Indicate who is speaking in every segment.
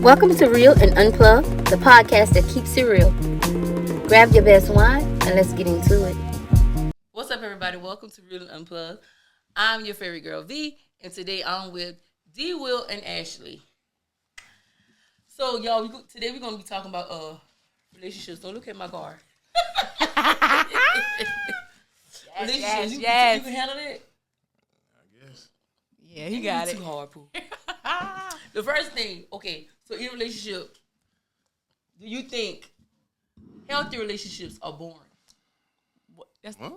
Speaker 1: Welcome to Real and Unplugged, the podcast that keeps it real. Grab your best wine and let's get into it.
Speaker 2: What's up, everybody? Welcome to Real and Unplugged. I'm your fairy girl V, and today I'm with D. Will and Ashley. So, y'all, today we're gonna be talking about relationships. Don't look at my card. Relationships. You can handle that.
Speaker 3: I guess.
Speaker 4: Yeah, he got it.
Speaker 2: Too hard, Pooh. The first thing, okay. So, in a relationship, do you think healthy relationships are boring?
Speaker 4: That's
Speaker 3: Huh?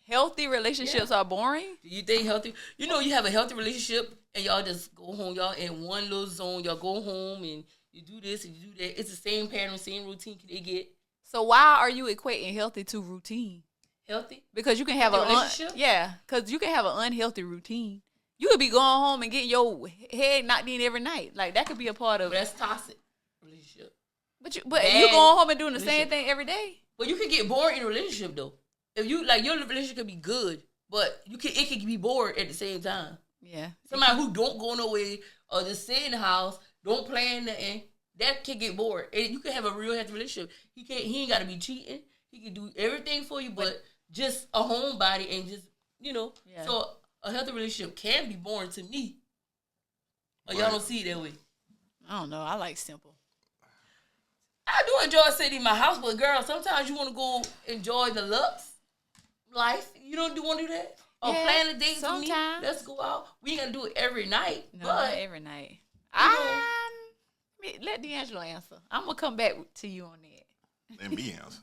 Speaker 4: healthy relationships are boring.
Speaker 2: Do you think healthy? You know, you have a healthy relationship and y'all just go home. Y'all in one little zone. Y'all go home and you do this and you do that. It's the same pattern, same routine they get.
Speaker 4: So why are you equating healthy to routine?
Speaker 2: Healthy?
Speaker 4: Because you can have
Speaker 2: relationship?
Speaker 4: because you can have an unhealthy routine. You could be going home and getting your head knocked in every night. Like that could be a part of
Speaker 2: But that's toxic relationship.
Speaker 4: But you
Speaker 2: Bad
Speaker 4: going home and doing the same
Speaker 2: relationship.
Speaker 4: thing every day.
Speaker 2: But you can get bored in a relationship though. If you like your relationship could be good, but it can be bored at the same time.
Speaker 4: Yeah.
Speaker 2: Somebody who don't go nowhere or just stay in the house, don't plan nothing, that can get bored. And you can have a real healthy relationship. He ain't gotta be cheating. He can do everything for you, but just a homebody and just
Speaker 4: Yeah.
Speaker 2: So a healthy relationship can be boring to me. Or y'all don't see it that way.
Speaker 4: I don't know. I like simple.
Speaker 2: I do enjoy sitting in my house, but girl, sometimes you want to go enjoy the lux life. You don't want to do that? Or plan a date with me.
Speaker 4: sometimes.
Speaker 2: Let's go out. We ain't gonna do it every night.
Speaker 4: No,
Speaker 2: but
Speaker 4: not every night.
Speaker 2: know-
Speaker 4: Let D'Angelo answer. I'm gonna come back to you on that.
Speaker 3: And me answer.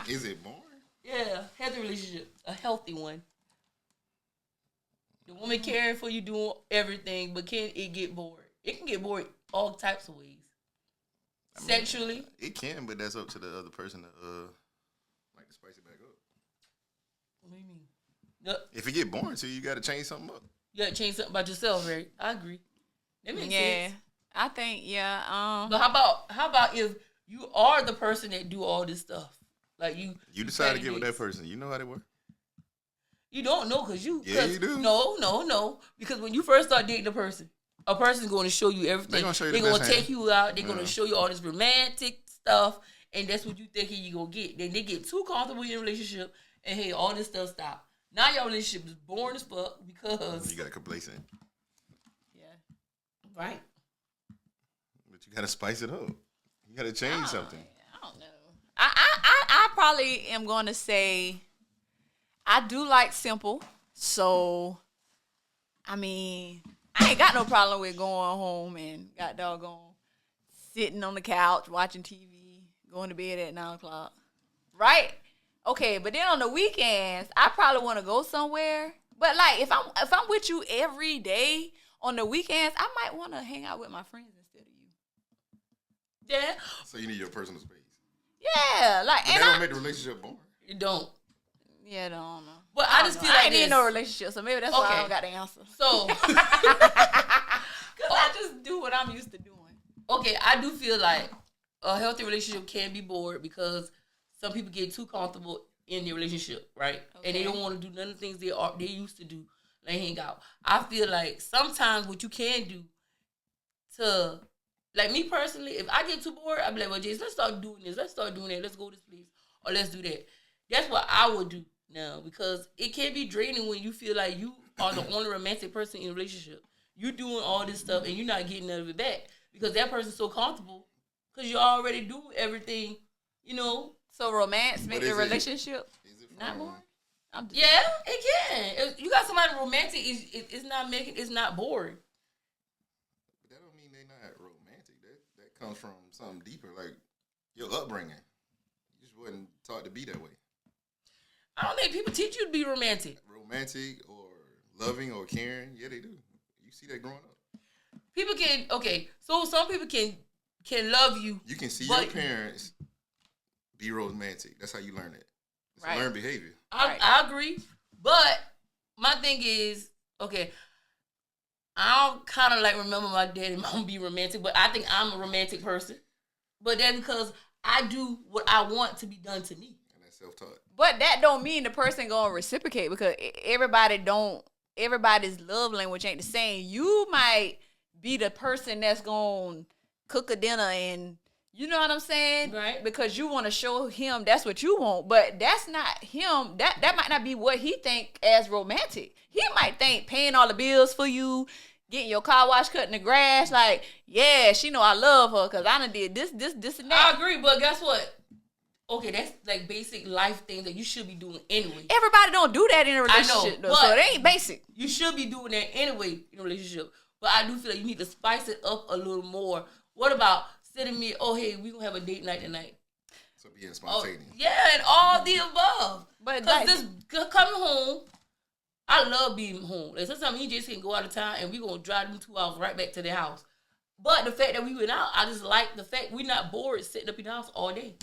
Speaker 3: Is it boring?
Speaker 2: yeah, healthy relationship, a healthy one. The woman caring for you, doing everything, but can it get bored? It can get bored all types of ways.
Speaker 3: I mean,
Speaker 2: Sexually,
Speaker 3: It can, but that's up to the other person to like to spice it back up.
Speaker 2: what do you mean? No,
Speaker 3: If it get boring to you, you got to change something up.
Speaker 2: you gotta change something about yourself, right? I agree. That makes
Speaker 4: Yeah.
Speaker 2: sense.
Speaker 4: I think
Speaker 2: But how about if you are the person that do all this stuff? Like
Speaker 3: You decide to
Speaker 2: plan
Speaker 3: get with that
Speaker 2: dates.
Speaker 3: person. You know how they work.
Speaker 2: You don't know because you.
Speaker 3: Yeah, you do.
Speaker 2: No. Because when you first start dating a person's going to show you everything.
Speaker 3: They gonna show you
Speaker 2: They're
Speaker 3: the
Speaker 2: going
Speaker 3: best
Speaker 2: to take
Speaker 3: hand.
Speaker 2: you out. They're going
Speaker 3: Yeah.
Speaker 2: to show you all this romantic stuff, and that's what you thinking you gonna get. Then they get too comfortable in a relationship, and hey, all this stuff stop. Now your relationship is boring as fuck because
Speaker 3: You got complacent,
Speaker 4: yeah.
Speaker 2: right.
Speaker 3: but you got to spice it up. You got to change something.
Speaker 4: I don't know. I probably am going to say I do like simple. So, I mean, I ain't got no problem with going home and got doggone sitting on the couch watching TV, going to bed at 9 o'clock. Right? Okay, but then on the weekends, I probably want to go somewhere. But like if I'm with you every day on the weekends, I might want to hang out with my friends instead of you.
Speaker 2: Yeah,
Speaker 3: So you need your personal space.
Speaker 4: Yeah, like
Speaker 3: But
Speaker 4: and
Speaker 3: that don't
Speaker 4: I
Speaker 3: make the relationship boring.
Speaker 2: you don't.
Speaker 4: yeah, I don't know.
Speaker 2: But I just feel
Speaker 4: I
Speaker 2: like
Speaker 4: ain't in
Speaker 2: this.
Speaker 4: no relationship, so maybe that's why I
Speaker 2: Okay.
Speaker 4: don't got the answer.
Speaker 2: So
Speaker 4: Cause I just do what I'm used to doing.
Speaker 2: okay, I do feel like a healthy relationship can be bored because some people get too comfortable in their relationship, right? And they
Speaker 4: Okay.
Speaker 2: don't want to do none of the things they used to do. They hang out. I feel like sometimes what you can do to, like me personally, if I get too bored, I'd be like, well, Jace, let's start doing this. Let's start doing that. Let's go to this place or let's do that. That's what I would do now because it can be draining when you feel like you are the only romantic person in a relationship. You doing all this stuff and you're not getting none of it back because that person's so comfortable because you already do everything, you know.
Speaker 4: So romance
Speaker 3: But
Speaker 4: make
Speaker 3: is
Speaker 4: the
Speaker 3: it-
Speaker 4: relationship
Speaker 3: Is it
Speaker 4: not
Speaker 3: fun?
Speaker 4: boring? I'm just,
Speaker 2: Yeah, it can. If you got somebody romantic, it's not boring.
Speaker 3: But that don't mean they not romantic. That comes from something deeper, like your upbringing. You just wasn't taught to be that way.
Speaker 2: I don't think people teach you to be romantic.
Speaker 3: Romantic or loving or caring, yeah, they do. You see that growing up.
Speaker 2: People can so some people can love you.
Speaker 3: You can see
Speaker 2: But-
Speaker 3: your parents be romantic. That's how you learn it. It's
Speaker 4: Right.
Speaker 3: a learned behavior.
Speaker 4: Right.
Speaker 2: I agree, but my thing is okay. I don't kind of like remember my dad and mom be romantic, but I think I'm a romantic person. But that's because I do what I want to be done to me.
Speaker 3: And that's self-taught.
Speaker 4: But that don't mean the person gonna reciprocate because everybody don't everybody's love language ain't the same. You might be the person that's gonna cook a dinner and you know what I'm saying?
Speaker 2: Right.
Speaker 4: Because you want to show him that's what you want, but that's not him. That might not be what he think as romantic. He might think paying all the bills for you, getting your car washed, cutting the grass, like, yeah, she know I love her because I done did this, and that.
Speaker 2: I agree, but guess what? Okay, that's like basic life things that you should be doing anyway.
Speaker 4: Everybody don't do that in a
Speaker 2: I know,
Speaker 4: relationship, though,
Speaker 2: but
Speaker 4: so it ain't basic.
Speaker 2: You should be doing that anyway in a relationship. But I do feel like you need to spice it up a little more. What about sending me, oh, hey, we gonna have a date night tonight?
Speaker 3: So being
Speaker 2: Oh,
Speaker 3: spontaneous.
Speaker 2: yeah, and all the above.
Speaker 4: But
Speaker 2: Because
Speaker 4: like,
Speaker 2: this coming home, I love being home. Like sometimes he just can go out of town and we gonna drive them 2 hours right back to their house. But the fact that we went out, I just like the fact we're not bored sitting up in the house all day.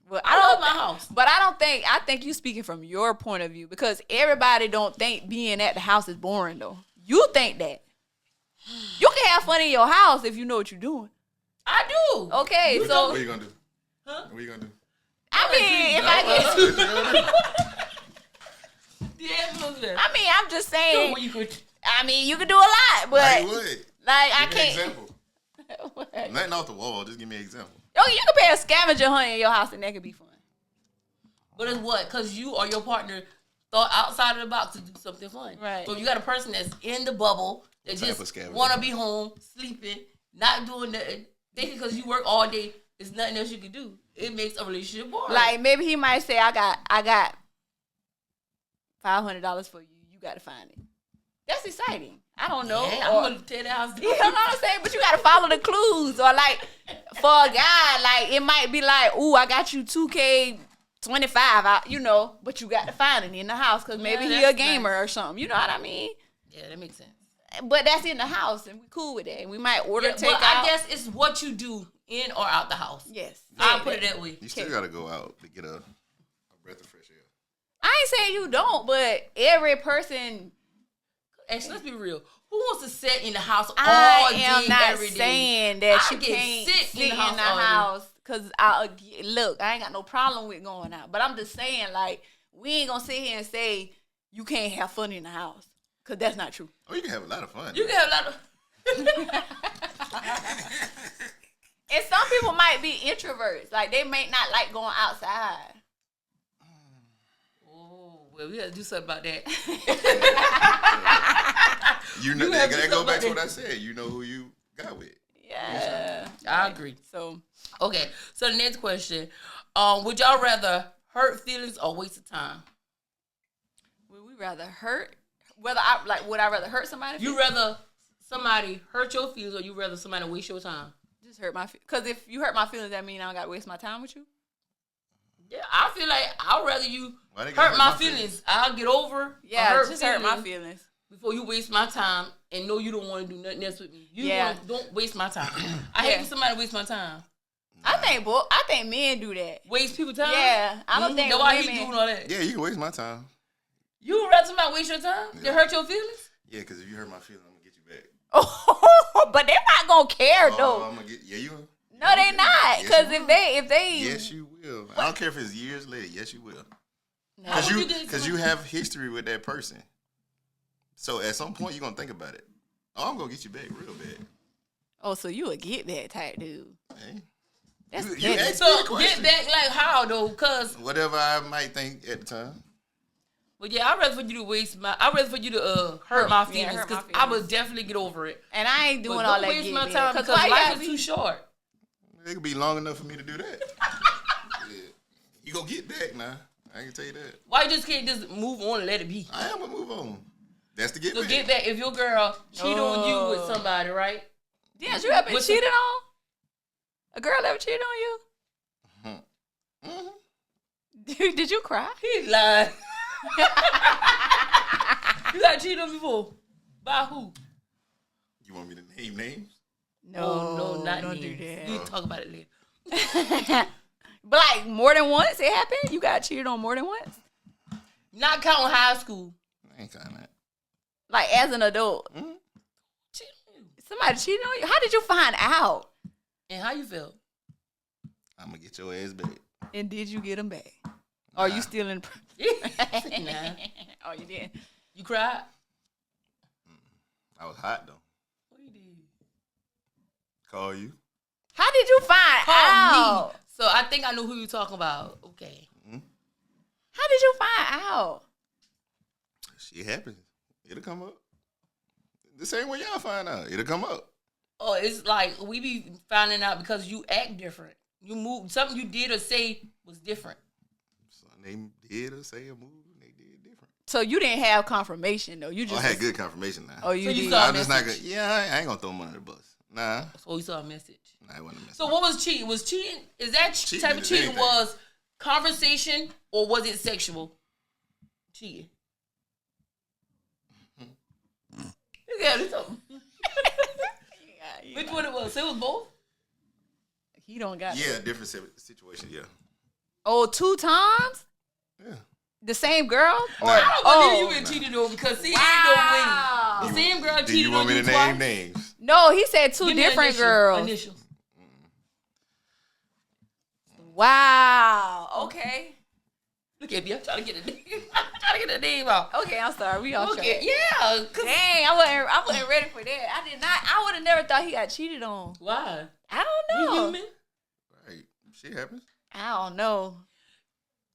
Speaker 4: well,
Speaker 2: I love my house.
Speaker 4: But I think you speaking from your point of view because everybody don't think being at the house is boring though. You think that. You can have fun in your house if you know what you're doing.
Speaker 2: I do.
Speaker 4: Okay,
Speaker 3: What
Speaker 4: so
Speaker 3: you gonna do?
Speaker 2: Huh?
Speaker 3: What you gonna do?
Speaker 4: I mean, if I
Speaker 3: What you gonna do?
Speaker 2: Yeah, look at that.
Speaker 4: I mean, I'm just saying.
Speaker 2: You could.
Speaker 4: I mean, you can do a lot, but
Speaker 3: Like what?
Speaker 4: like I
Speaker 3: Give me an
Speaker 4: can't.
Speaker 3: example.
Speaker 4: What?
Speaker 3: Nothing off the wall. Just give me an example.
Speaker 4: Oh, you can pay a scavenger hunt in your house, and that could be fun.
Speaker 2: But it's what? Because you or your partner thought outside of the box to do something fun.
Speaker 4: Right.
Speaker 2: So if you got a person that's in the bubble that
Speaker 3: Type of
Speaker 2: just
Speaker 3: scavenger
Speaker 2: want to
Speaker 3: hunt.
Speaker 2: be home, sleeping, not doing nothing, thinking because you work all day, there's nothing else you can do. It makes a relationship boring.
Speaker 4: Like maybe he might say, "I got $500 for you. You got to find it." That's exciting. I don't know.
Speaker 2: yeah,
Speaker 4: Or-
Speaker 2: I'm gonna tear the house down.
Speaker 4: You know what I'm saying? But you gotta follow the clues. Or like for a guy, like it might be like, "Ooh, I got you 2K25, you know," but you got to find it in the house because maybe
Speaker 2: Yeah,
Speaker 4: he a
Speaker 2: that's
Speaker 4: gamer
Speaker 2: nice.
Speaker 4: or something. You know what I mean?
Speaker 2: Yeah, that makes sense.
Speaker 4: But that's in the house, and we cool with that. And we might order
Speaker 2: Yeah,
Speaker 4: takeout.
Speaker 2: but I guess it's what you do in or out the house.
Speaker 4: Yes,
Speaker 2: I'll put it that way.
Speaker 3: You still gotta go out to get a breath of fresh air.
Speaker 4: I ain't saying you don't, but every person.
Speaker 2: Actually, let's be real. Who wants to sit in the house all
Speaker 4: I
Speaker 2: day,
Speaker 4: am not
Speaker 2: every day?
Speaker 4: saying that
Speaker 2: I
Speaker 4: you
Speaker 2: can
Speaker 4: can't
Speaker 2: sit
Speaker 4: sit
Speaker 2: in the house all day.
Speaker 4: house because I look. I ain't got no problem with going out, but I'm just saying like we ain't gonna sit here and say you can't have fun in the house because that's not true.
Speaker 3: Oh, you can have a lot of fun.
Speaker 2: You can have a lot of.
Speaker 4: And some people might be introverts, like they may not like going outside.
Speaker 2: Oh, well, we got to do something about that.
Speaker 3: You know
Speaker 2: You
Speaker 3: that,
Speaker 2: have to
Speaker 3: that go
Speaker 2: come
Speaker 3: back to
Speaker 2: back
Speaker 3: what I said. You know who you got with.
Speaker 4: Yeah,
Speaker 2: I agree.
Speaker 4: so
Speaker 2: Okay, so the next question: would y'all rather hurt feelings or waste of time?
Speaker 4: would we rather hurt? Would I rather hurt somebody?
Speaker 2: You rather somebody hurt your feelings or you rather somebody waste your time?
Speaker 4: Just hurt my because if you hurt my feelings, that mean I don't gotta waste my time with you.
Speaker 2: Yeah, I feel like I'd rather you
Speaker 3: Why they gotta
Speaker 2: hurt my feelings. I'll get over.
Speaker 4: Yeah,
Speaker 2: hurt
Speaker 4: just hurt my feelings.
Speaker 2: before you waste my time and know you don't want to do nothing else with me. You
Speaker 4: Yeah.
Speaker 2: don't waste my time. I hate
Speaker 4: Yeah.
Speaker 2: for somebody to waste my time.
Speaker 4: I think men do that.
Speaker 2: Waste people time.
Speaker 4: Yeah, I don't think
Speaker 2: That's why he
Speaker 4: women.
Speaker 2: doing all that.
Speaker 3: Yeah, you can waste my time.
Speaker 2: You would rather somebody waste your time
Speaker 3: Yeah.
Speaker 2: than hurt your feelings?
Speaker 3: Yeah, because if you hurt my feelings, I'm gonna get you back.
Speaker 4: But they're not gonna care
Speaker 3: Oh,
Speaker 4: though.
Speaker 3: I'm gonna get. Yeah, you. Will.
Speaker 4: No, they not.
Speaker 3: Yes,
Speaker 4: Because
Speaker 3: you
Speaker 4: if they
Speaker 3: Yes, you will. I don't care if it's years later. Yes, you will.
Speaker 2: How would do
Speaker 3: Because you have history with that person. So at some point you're gonna think about it. Oh, I'm gonna get you back real bad.
Speaker 4: Oh, so you a get back type dude.
Speaker 3: Hey.
Speaker 4: That's
Speaker 3: You
Speaker 4: petty.
Speaker 3: asked me a
Speaker 2: So
Speaker 3: question.
Speaker 2: get back like how though? Cause
Speaker 3: Whatever I might think at the time.
Speaker 2: well yeah, I'd rather for you to waste my I'd rather for you to hurt my feelings
Speaker 4: hurt my
Speaker 2: because I
Speaker 4: feelings.
Speaker 2: would definitely get over it.
Speaker 4: And I ain't doing
Speaker 2: But
Speaker 4: all
Speaker 2: don't
Speaker 4: that
Speaker 2: waste
Speaker 4: get
Speaker 2: my
Speaker 4: back.
Speaker 2: time because
Speaker 4: why you
Speaker 2: life
Speaker 4: gotta
Speaker 2: is too short.
Speaker 3: It could be long enough for me to do that. Yeah. You gonna get back now. I can tell you that.
Speaker 2: Why you just can't just move on and let it be?
Speaker 3: I am gonna move on. That's the get
Speaker 2: So
Speaker 3: back.
Speaker 2: get back if your girl cheat on you with
Speaker 4: Oh.
Speaker 2: somebody, right?
Speaker 4: Yes, you ever been
Speaker 2: What's
Speaker 4: cheated on? A girl ever cheated on you?
Speaker 3: Mhm.
Speaker 4: Did you cry?
Speaker 2: He lied. You got cheated on before? By who?
Speaker 3: You want me to name names?
Speaker 2: No, not
Speaker 4: don't
Speaker 2: names.
Speaker 4: do that.
Speaker 2: You talk about it later.
Speaker 4: But like more than once it happened? You got cheated on more than once?
Speaker 2: Not counting high school.
Speaker 3: I ain't kind of that.
Speaker 4: Like as an adult.
Speaker 2: Cheated on you.
Speaker 4: Somebody cheated on you? How did you find out?
Speaker 2: And how you feel?
Speaker 3: I'm gonna get your ass back.
Speaker 4: And did you get them back? Or
Speaker 3: Nah.
Speaker 4: you still in
Speaker 2: Nah.
Speaker 4: Oh, you did.
Speaker 2: You cried?
Speaker 3: I was hot though.
Speaker 2: What you did?
Speaker 3: Call you.
Speaker 4: How did you find out?
Speaker 2: Me. So I think I know who you're talking about. Okay.
Speaker 4: How did you find out?
Speaker 3: Shit happens. It'll come up. The same way y'all find out. It'll come up.
Speaker 2: Oh, it's like we be finding out because you act different. You move. Something you did or say was different.
Speaker 3: Something they did or say or move, and they did different.
Speaker 4: So you didn't have confirmation though. You just
Speaker 3: I had good confirmation now.
Speaker 4: Oh, you
Speaker 2: So you
Speaker 4: did.
Speaker 2: saw-
Speaker 3: I'm just not
Speaker 2: message.
Speaker 3: gonna. Yeah, I ain't gonna throw him under the bus. Nah,
Speaker 2: So we saw a message.
Speaker 3: nah, it wasn't a message.
Speaker 2: So what was cheating? Was cheating? Is that
Speaker 3: Cheating
Speaker 2: type of
Speaker 3: is
Speaker 2: cheating
Speaker 3: anything.
Speaker 2: was conversation or was it sexual? Cheating. Yeah, it's something. Which one it was? So it was both.
Speaker 4: He don't got
Speaker 3: Yeah, different situation. Yeah,
Speaker 4: Oh, 2 times?
Speaker 3: yeah.
Speaker 4: The same girl?
Speaker 3: Nah.
Speaker 2: I don't believe you been cheated on because see,
Speaker 4: Wow.
Speaker 2: ain't no way. The same girl
Speaker 3: Do
Speaker 2: cheated
Speaker 3: you want
Speaker 2: on
Speaker 3: me
Speaker 2: you
Speaker 3: to
Speaker 2: twice.
Speaker 3: name names?
Speaker 4: No, he said 2
Speaker 2: Give me
Speaker 4: different
Speaker 2: initial-
Speaker 4: girls.
Speaker 2: Initials.
Speaker 4: Wow. Okay.
Speaker 2: Look at me. I'm trying to get the name. I'm trying to get the name out.
Speaker 4: Okay, I'm sorry. We all
Speaker 2: Okay, yeah. 'Cause-
Speaker 4: Dang, I wasn't ready for that. I would have never thought he got cheated on.
Speaker 2: Why?
Speaker 4: I don't
Speaker 2: You
Speaker 4: know.
Speaker 2: human?
Speaker 3: Right, shit happens.
Speaker 4: I don't know.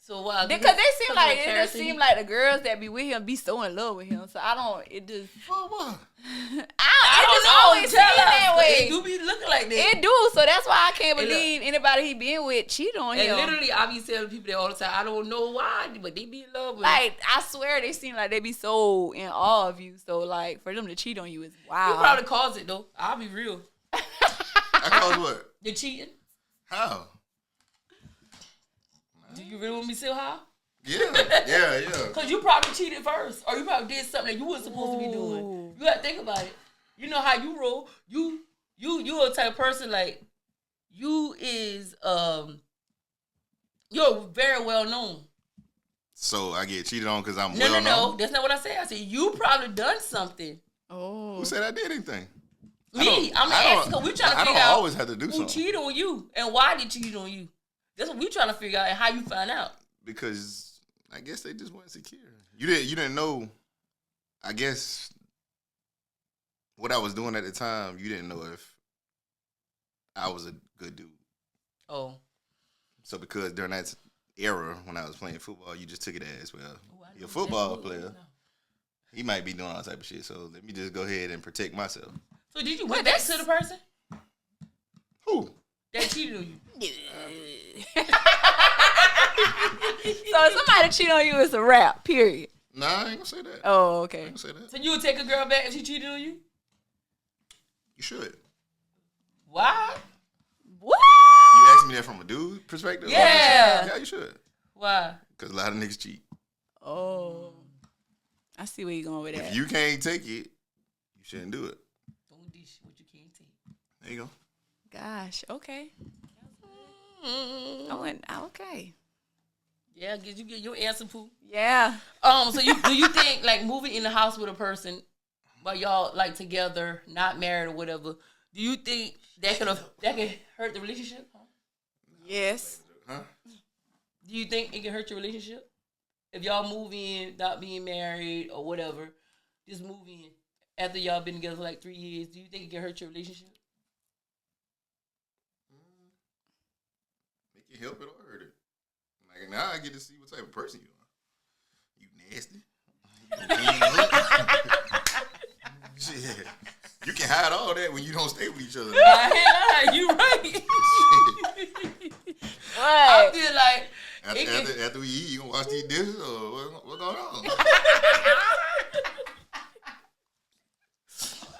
Speaker 2: So why?
Speaker 4: Because they seem like it just
Speaker 2: Comparison.
Speaker 4: seem like the girls that be with him be so in love with him. So I don't. It just.
Speaker 3: For what?
Speaker 2: I
Speaker 4: It
Speaker 2: don't
Speaker 4: just
Speaker 2: know.
Speaker 4: always seem
Speaker 2: Tell
Speaker 4: that
Speaker 2: us.
Speaker 4: way.
Speaker 2: It do be looking like that.
Speaker 4: It do. So that's why I can't
Speaker 2: Hey, look.
Speaker 4: believe anybody he been with cheat on
Speaker 2: And
Speaker 4: him.
Speaker 2: literally, I be telling people that all the time. I don't know why, but they be in love with.
Speaker 4: Like I swear they seem like they be so in awe of you. So like for them to cheat on you is wow.
Speaker 2: You probably caused it though. I'll be real.
Speaker 3: I caused what?
Speaker 2: The cheating.
Speaker 3: How?
Speaker 2: Do you really want me to say how?
Speaker 3: Yeah.
Speaker 2: Cause you probably cheated first, or you probably did something that you wasn't supposed to be doing. You gotta think about it. You know how you roll. You a type of person like you is you're very well known.
Speaker 3: So I get cheated on because I'm
Speaker 2: No,
Speaker 3: well
Speaker 2: no.
Speaker 3: known.
Speaker 2: That's not what I said. I said you probably done something.
Speaker 4: Oh.
Speaker 3: Who said I did anything?
Speaker 2: Me, I'm asking. Cause we trying to
Speaker 3: I
Speaker 2: figure
Speaker 3: don't
Speaker 2: out
Speaker 3: always have to do
Speaker 2: who
Speaker 3: something
Speaker 2: cheated on you and why they cheated on you. That's what we trying to figure out and how you find out.
Speaker 3: because I guess they just weren't secure. You didn't know. I guess what I was doing at the time. You didn't know if I was a good dude.
Speaker 2: Oh,
Speaker 3: So because during that era when I was playing football, you just took it as well.
Speaker 2: I
Speaker 3: You're a
Speaker 2: know.
Speaker 3: football
Speaker 2: That's
Speaker 3: player.
Speaker 2: what-
Speaker 3: He might be doing all type of shit. So let me just go ahead and protect myself.
Speaker 2: So did you went back to the person
Speaker 3: Who?
Speaker 2: that cheated on you?
Speaker 4: So if somebody cheat on you, it's a rap. Period.
Speaker 3: Nah, I ain't gonna say that.
Speaker 4: Oh,
Speaker 3: I
Speaker 4: okay.
Speaker 3: ain't gonna say that.
Speaker 2: So you would take a girl back if she cheated on you?
Speaker 3: You should.
Speaker 2: Why?
Speaker 4: What?
Speaker 3: You asked me that from a dude perspective?
Speaker 2: Yeah.
Speaker 3: Yeah, you should.
Speaker 2: Why?
Speaker 3: Because a lot of niggas cheat.
Speaker 4: Oh. I see where you're going with that.
Speaker 3: If you can't take it, you shouldn't do it.
Speaker 2: Don't dish what you can't take.
Speaker 3: There you go.
Speaker 4: Gosh, okay.
Speaker 2: Mm.
Speaker 4: I went, okay.
Speaker 2: Yeah, did you get your answer, Pooh?
Speaker 4: Yeah.
Speaker 2: So do you think like moving in the house with a person while y'all like together, not married or whatever, do you think that can hurt the relationship?
Speaker 4: Yes.
Speaker 3: Huh?
Speaker 2: Do you think it can hurt your relationship? If y'all move in, not being married or whatever, just move in after y'all been together for like 3 years, do you think it can hurt your relationship?
Speaker 3: Make it help it or hurt it. Like now I get to see what type of person you are. You nasty. Shit. You can hide all that when you don't stay with each other.
Speaker 2: I ain't lying, you right. I
Speaker 4: What?
Speaker 2: feel like it can,
Speaker 3: After we eat, you gonna wash these dishes or what's going on?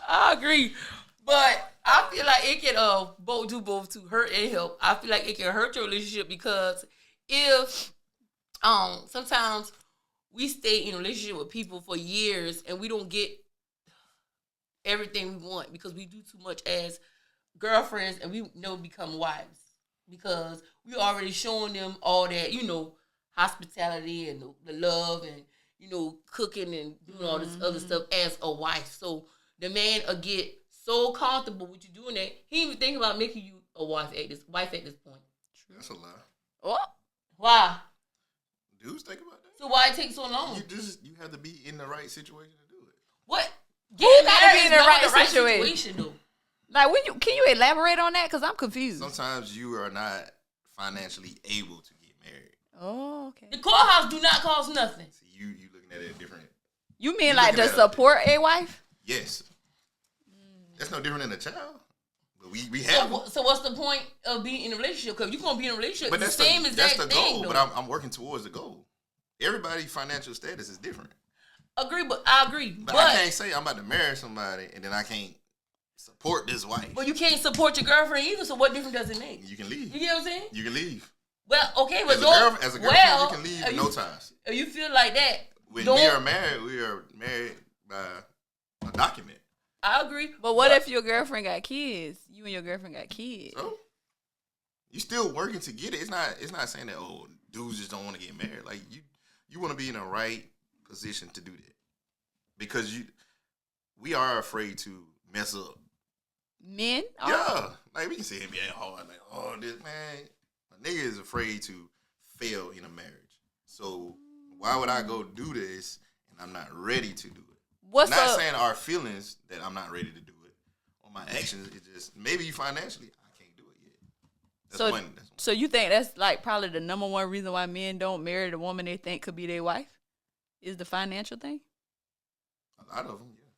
Speaker 2: I agree. But I feel like it can both to hurt and help. I feel like it can hurt your relationship because if sometimes we stay in a relationship with people for years and we don't get everything we want because we do too much as girlfriends and we never become wives because we already showing them all that, hospitality and the love and, cooking and doing all this other stuff as a wife. So the man will get so comfortable with you doing that, he even think about making you a wife at this point.
Speaker 3: That's a lie.
Speaker 4: Oh.
Speaker 2: Why?
Speaker 3: Dudes think about that.
Speaker 2: So why it take so long?
Speaker 3: You have to be in the right situation to do it.
Speaker 2: What? Getting
Speaker 4: gotta
Speaker 2: married
Speaker 4: be
Speaker 2: is
Speaker 4: in the
Speaker 2: not
Speaker 4: right situation?
Speaker 2: though.
Speaker 4: Like, can you elaborate on that? Because I'm confused.
Speaker 3: Sometimes you are not financially able to get married.
Speaker 4: Oh, okay.
Speaker 2: The courthouse do not cost nothing.
Speaker 3: See, you looking at it different.
Speaker 4: You mean
Speaker 3: You
Speaker 4: like
Speaker 3: looking
Speaker 4: to
Speaker 3: at
Speaker 4: support a wife?
Speaker 3: Yes. That's no different than a child. But we have them.
Speaker 2: So what's the point of being in a relationship? Because you're gonna be in a relationship.
Speaker 3: But
Speaker 2: The
Speaker 3: that's
Speaker 2: same
Speaker 3: the,
Speaker 2: as
Speaker 3: that's
Speaker 2: that
Speaker 3: the
Speaker 2: thing.
Speaker 3: goal.
Speaker 2: Though.
Speaker 3: But I'm working towards the goal. Everybody's financial status is different.
Speaker 2: I agree.
Speaker 3: But I can't say I'm about to marry somebody and then I can't support this wife.
Speaker 2: But you can't support your girlfriend either. So what difference does it make?
Speaker 3: You can leave.
Speaker 2: You get what I'm saying?
Speaker 3: You can leave.
Speaker 2: Well, okay, but
Speaker 3: As a girlfriend, you can leave with no ties.
Speaker 2: If you feel like that,
Speaker 3: When we are married by a document.
Speaker 2: I agree.
Speaker 4: But what if your girlfriend got kids? You and your girlfriend got kids.
Speaker 3: So you still working to get it. It's not saying that dudes just don't want to get married. Like you want to be in the right position to do that. Because we are afraid to mess up.
Speaker 4: Men?
Speaker 3: Yeah. Like we can say NBA hard, like, this man. A nigga is afraid to fail in a marriage. So why would I go do this and I'm not ready to do it? Not saying our feelings that I'm not ready to do it. Or my actions, it's just maybe financially I can't do it yet. That's one.
Speaker 4: So you think that's like probably the number one reason why men don't marry the woman they think could be their wife? Is the financial thing?
Speaker 3: A lot of them, yeah.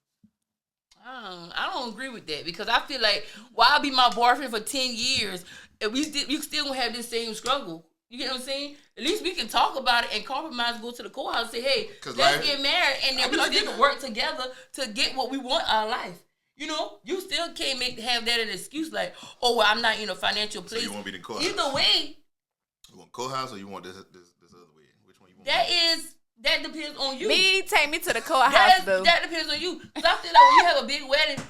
Speaker 2: I don't agree with that because I feel like why be my boyfriend for 10 years if we still gonna have this same struggle? You get what I'm saying? At least we can talk about it and compromise, go to the courthouse and say, hey, let's get married and then we still work together to get what we want out of life. You know, you still can't have that an excuse like, oh, well, I'm not in a financial place.
Speaker 3: So you want to be in the courthouse?
Speaker 2: Either way.
Speaker 3: You want courthouse or you want this other way? Which one you want?
Speaker 2: That depends on you.
Speaker 4: Take me to the courthouse, though.
Speaker 2: That depends on you. Because I feel like when you have a big wedding,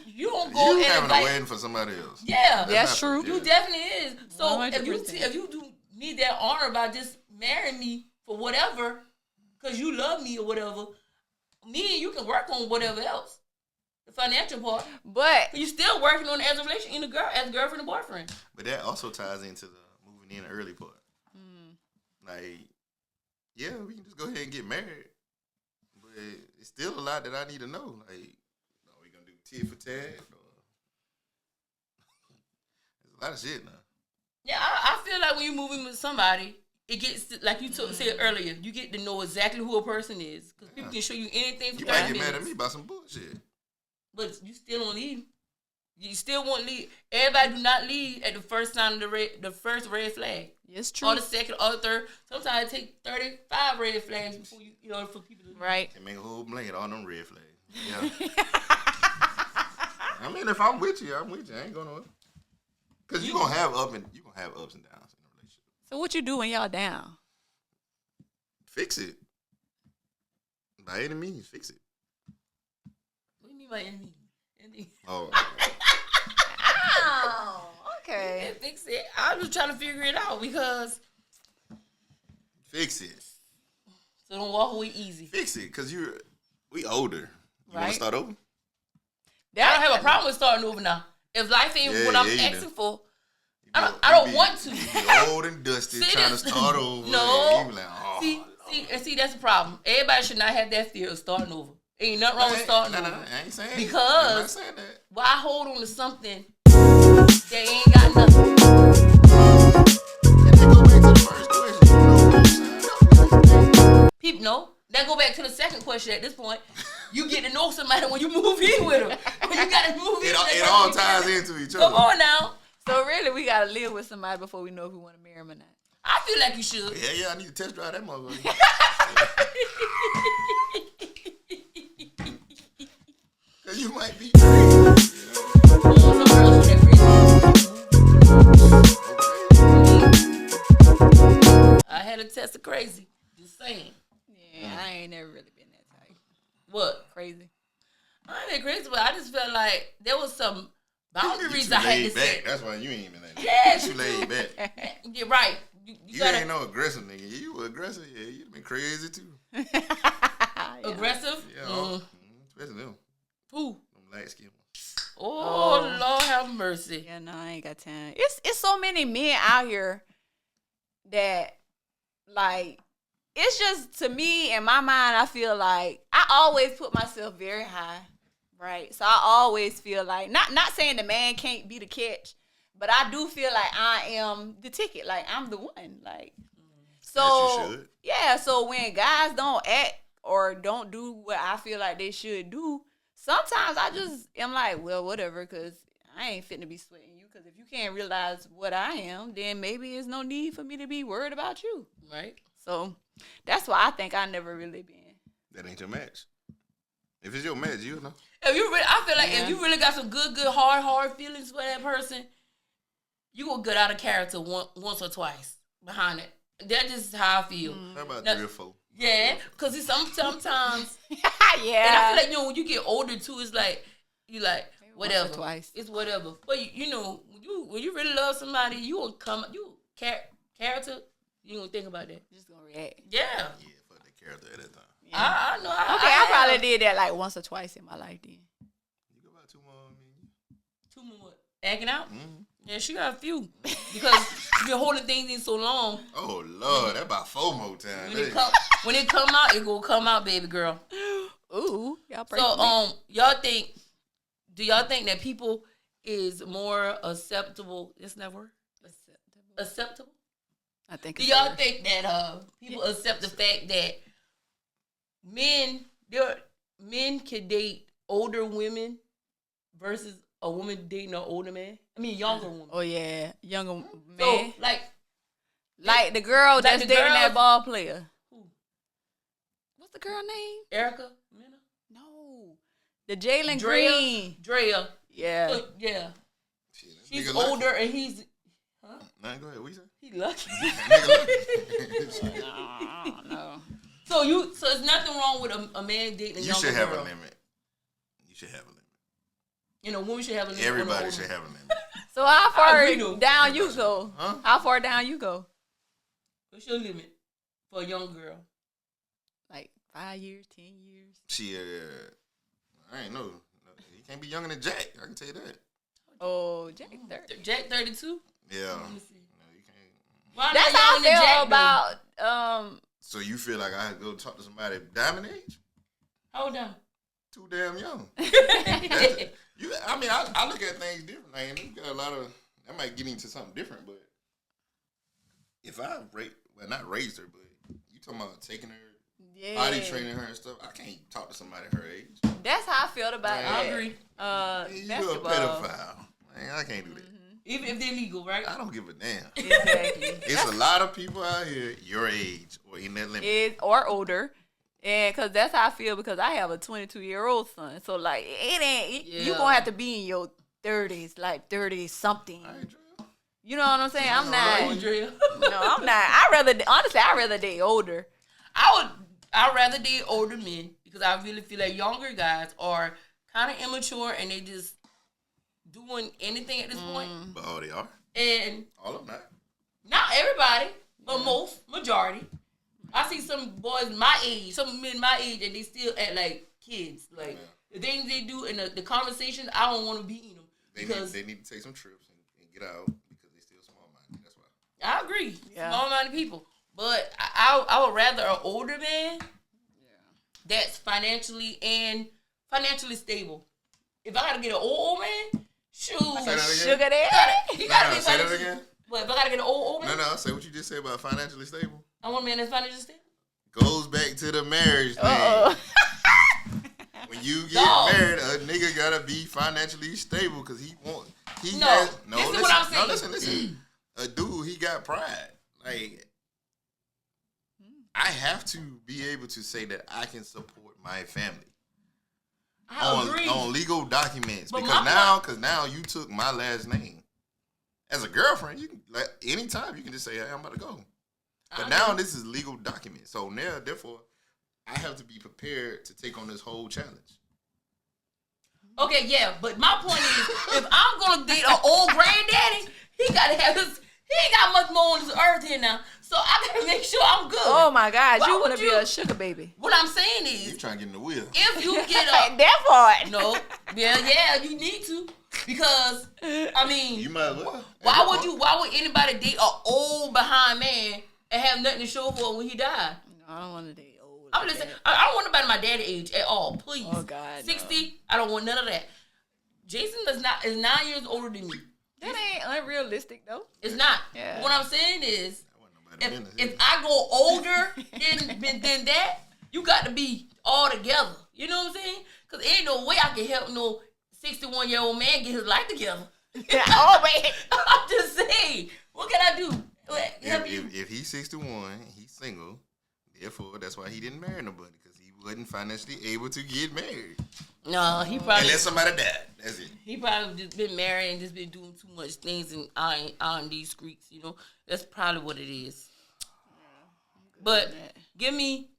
Speaker 2: you don't go
Speaker 3: you
Speaker 2: and
Speaker 3: having
Speaker 2: invite,
Speaker 3: a wedding for somebody else.
Speaker 2: Yeah.
Speaker 4: That's true.
Speaker 2: You definitely is. So
Speaker 4: 100%.
Speaker 2: if you do need that honor by just marrying me for whatever, because you love me or whatever, me and you can work on whatever else. The financial part. But you still working on it as a relation as girlfriend and boyfriend.
Speaker 3: But that also ties into the moving in early part. Like, yeah, we can just go ahead and get married. But it's still a lot that I need to know. Like, are we gonna do tit for tat? There's a lot of shit now.
Speaker 2: Yeah, I feel like when you move in with somebody, it gets like you said earlier. You get to know exactly who a person is because people can show you anything. For
Speaker 3: you might get mad at me about some bullshit,
Speaker 2: but you still don't leave. You still won't leave. Everybody do not leave at the first sign of the first red flag.
Speaker 4: It's true.
Speaker 2: Or the second, or the third. Sometimes it takes 35 red flags before for people to leave.
Speaker 4: Right.
Speaker 3: And make a whole blanket all them red flags. Yeah. I mean, if I'm with you, I'm with you. I ain't going nowhere. Because you're gonna have ups and downs in a relationship.
Speaker 4: So what you do when y'all down?
Speaker 3: Fix it. By any means, fix it.
Speaker 2: What do you mean by anything?
Speaker 3: Oh.
Speaker 4: Oh, okay.
Speaker 2: Yeah, fix it. I'm just trying to figure it out because.
Speaker 3: Fix it.
Speaker 2: So don't walk away easy.
Speaker 3: Fix it, because we older. You want to start over?
Speaker 2: I don't have a problem with starting over now. If life ain't what I'm asking for, I don't want to.
Speaker 3: You be old and dusty trying to start over.
Speaker 2: No.
Speaker 3: You be like,
Speaker 2: see, that's the problem. Everybody should not have that fear of starting over. Ain't nothing wrong with starting over.
Speaker 3: I ain't saying
Speaker 2: because
Speaker 3: I'm not saying that.
Speaker 2: Why hold on to something that ain't got nothing?
Speaker 3: And then go back to the first question.
Speaker 2: People know. That go back to the second question at this point. You get to know somebody when you move in with them. When you got to move in.
Speaker 3: It all ties into each other.
Speaker 2: Come on now.
Speaker 4: So really, we gotta live with somebody before we know if we want to marry them or not.
Speaker 2: I feel like you should.
Speaker 3: Yeah, I need to test drive that motherfucker. Cause you might be
Speaker 2: I had a test of crazy. Just saying.
Speaker 4: Yeah, I ain't never really been that type.
Speaker 2: What?
Speaker 4: Crazy.
Speaker 2: I ain't been crazy, but I just felt like there was some boundaries I had to
Speaker 3: back.
Speaker 2: set.
Speaker 3: That's why you ain't been that.
Speaker 2: Yeah,
Speaker 3: you laid back.
Speaker 2: You're right.
Speaker 3: You ain't no aggressive nigga. You were aggressive. Yeah, you've been crazy too.
Speaker 2: Aggressive?
Speaker 3: Yeah, especially them.
Speaker 2: Who?
Speaker 3: Them light skin ones.
Speaker 2: Oh, Lord have mercy.
Speaker 4: Yeah, no, I ain't got time. It's so many men out here that like it's just, to me, in my mind, I feel like I always put myself very high, right? So I always feel like, not saying the man can't be the catch, but I do feel like I am the ticket. Like, I'm the one. Like, so,
Speaker 3: Yes, you should.
Speaker 4: yeah, so when guys don't act or don't do what I feel like they should do, sometimes I just am like, well, whatever, because I ain't fitting to be sweating you. Because if you can't realize what I am, then maybe there's no need for me to be worried about you.
Speaker 2: Right.
Speaker 4: So that's why I think I never really been.
Speaker 3: That ain't your match. If it's your match, you know.
Speaker 2: If you really, I feel like
Speaker 4: Yeah.
Speaker 2: if you really got some good, hard feelings for that person, you will get out of character once or twice behind it. That's just how I feel.
Speaker 3: How about
Speaker 2: Now-
Speaker 3: 3 or 4?
Speaker 2: Yeah, because sometimes,
Speaker 4: Yeah.
Speaker 2: and I feel like, when you get older too, it's like you like whatever.
Speaker 4: Once or twice.
Speaker 2: It's whatever. But when you really love somebody, character. You gonna think about that.
Speaker 4: Just gonna react.
Speaker 2: Yeah.
Speaker 3: Yeah, fuck that character at that time.
Speaker 2: I know.
Speaker 4: I probably did that like once or twice in my life then.
Speaker 3: You go about 2 more, I mean.
Speaker 2: 2 more acting out.
Speaker 3: Mm-hmm.
Speaker 2: Yeah, she got a few because you've been holding things in so long.
Speaker 3: Oh, Lord, that about 4 more times.
Speaker 2: When it come out, it gonna come out, baby girl.
Speaker 4: Ooh, y'all pray
Speaker 2: So,
Speaker 4: for me.
Speaker 2: do y'all think that people is more acceptable? That's that word. Acceptable.
Speaker 4: I think.
Speaker 2: Do
Speaker 4: it's
Speaker 2: y'all
Speaker 4: her.
Speaker 2: think that people accept the fact that men can date older women versus a woman dating an older man? I mean, younger woman.
Speaker 4: Oh yeah, younger man.
Speaker 2: So,
Speaker 4: like the girl that's
Speaker 2: the
Speaker 4: dating
Speaker 2: girls-
Speaker 4: that ball player.
Speaker 2: Who?
Speaker 4: What's the girl name?
Speaker 2: Erica Mena?
Speaker 4: No, the Jalen
Speaker 2: Drea?
Speaker 4: Green.
Speaker 2: Drea.
Speaker 4: Yeah.
Speaker 2: So, yeah.
Speaker 3: Shit, that
Speaker 2: She's
Speaker 3: nigga lucky.
Speaker 2: older and he's
Speaker 3: Nah, go ahead. What you say?
Speaker 2: he lucky.
Speaker 3: Nigga lucky.
Speaker 4: No.
Speaker 2: So it's nothing wrong with a man dating a
Speaker 3: You
Speaker 2: younger
Speaker 3: should have
Speaker 2: girl.
Speaker 3: a limit. You should have a limit.
Speaker 2: A woman should have a limit. on
Speaker 3: Everybody
Speaker 2: the
Speaker 3: should
Speaker 2: older-
Speaker 3: have a limit.
Speaker 4: So how far
Speaker 2: agree, though.
Speaker 4: down you go?
Speaker 3: Huh?
Speaker 4: How far down you go?
Speaker 2: What's your limit for a young girl?
Speaker 4: Like 5 years, 10 years.
Speaker 3: Shit, I ain't know. You can't be younger than Jack. I can tell you that.
Speaker 4: Oh, Jack 30.
Speaker 2: Jack 32.
Speaker 3: Yeah.
Speaker 2: Let me see.
Speaker 3: No, you can't.
Speaker 2: Why
Speaker 4: That's
Speaker 2: not
Speaker 4: how I
Speaker 2: younger than
Speaker 4: feel
Speaker 2: Jack,
Speaker 4: about
Speaker 3: So you feel like I had to go talk to somebody diamond age?
Speaker 2: though? Hold on.
Speaker 3: Too damn young. I look at things different. Like, you got a lot of. That might get into something different, but if I not raised her, but you talking about taking her, body training her and stuff, I can't talk to somebody her age.
Speaker 4: That's how I felt about
Speaker 3: I
Speaker 4: that.
Speaker 2: agree.
Speaker 3: You
Speaker 4: Basketball.
Speaker 3: a pedophile. Man, I can't do that.
Speaker 2: Even if they're legal, right?
Speaker 3: I don't give a damn.
Speaker 4: Exactly.
Speaker 3: It's a lot of people out here your age or in that limit.
Speaker 4: Or older. And because that's how I feel, because I have a 22-year-old son. So, like, it ain't, you
Speaker 2: Yeah.
Speaker 4: going to have to be in your 30s, like 30-something.
Speaker 3: I ain't tripping.
Speaker 4: You know what I'm saying? I'm
Speaker 2: Oh,
Speaker 4: not.
Speaker 2: Drea.
Speaker 4: No, I'm not. Honestly, I'd rather date older.
Speaker 2: I'd rather date older men because I really feel like younger guys are kind of immature and they just doing anything at this point.
Speaker 3: But all they are.
Speaker 2: And
Speaker 3: All of them not.
Speaker 2: not everybody, but majority. I see some boys my age, some men my age, and they still act like kids. Like the things they do and the conversations, I don't want to be in them because
Speaker 3: They need to take some trips and get out because they still small minded. That's why.
Speaker 2: I agree,
Speaker 4: Yeah.
Speaker 2: small-minded people. But I would rather an older man that's financially stable. If I gotta get an old man, shoot,
Speaker 3: Say that again?
Speaker 4: Sugar daddy?
Speaker 2: he gotta be
Speaker 3: Say that
Speaker 2: financially.
Speaker 3: again?
Speaker 2: But if I gotta get an old man,
Speaker 3: No. Say what you just said about financially stable.
Speaker 2: I want a man that's financially stable.
Speaker 3: Goes back to the marriage thing.
Speaker 4: Uh-oh.
Speaker 3: When you get
Speaker 2: Dog.
Speaker 3: married, a nigga gotta be financially stable because he wants. He
Speaker 2: No,
Speaker 3: has,
Speaker 2: this is what I'm saying.
Speaker 3: No, listen. A dude, he got pride. Like, I have to be able to say that I can support my family
Speaker 2: I agree.
Speaker 3: on legal documents
Speaker 2: But
Speaker 3: because now you took my last name. As a girlfriend, you can like anytime you can just say, "Hey, I'm about to go." But now this is legal documents, so now therefore, I have to be prepared to take on this whole challenge.
Speaker 2: Okay, yeah, but my point is, if I'm gonna date an old granddaddy, he gotta have his. He ain't got much more on this earth here now, so I gotta make sure I'm good.
Speaker 4: Oh, my God.
Speaker 2: Why
Speaker 4: You
Speaker 2: would
Speaker 4: want to be
Speaker 2: you-
Speaker 4: a sugar baby.
Speaker 2: What I'm saying
Speaker 3: You
Speaker 2: is,
Speaker 3: trying to get in the wheel?
Speaker 2: if you get a
Speaker 4: That part.
Speaker 2: no, yeah, you need to because I mean,
Speaker 3: You might as well.
Speaker 2: why would anybody date an old behind man and have nothing to show for it when he died?
Speaker 4: No. I don't want to date old.
Speaker 2: I'm
Speaker 4: like
Speaker 2: listening.
Speaker 4: that.
Speaker 2: I don't want nobody my daddy age at all. Please.
Speaker 4: Oh, God, no.
Speaker 2: 60. I don't want none of that. Jason is 9 years older than me.
Speaker 4: That ain't unrealistic though.
Speaker 2: It's not.
Speaker 4: Yeah.
Speaker 2: What I'm saying is,
Speaker 3: That wasn't nobody business.
Speaker 2: if I go older than that, you got to be all together. You know what I'm saying? Because ain't no way I can help no 61-year-old man get his life together.
Speaker 4: Oh, man.
Speaker 2: I'm just saying. What can I do? Help you?
Speaker 3: If he's 61, he's single. Therefore, that's why he didn't marry nobody, because he wasn't financially able to get married.
Speaker 2: No, he probably
Speaker 3: Unless somebody died. That's it.
Speaker 2: he probably just been married and just been doing too much things on these streets. You know, that's probably what it is. But give me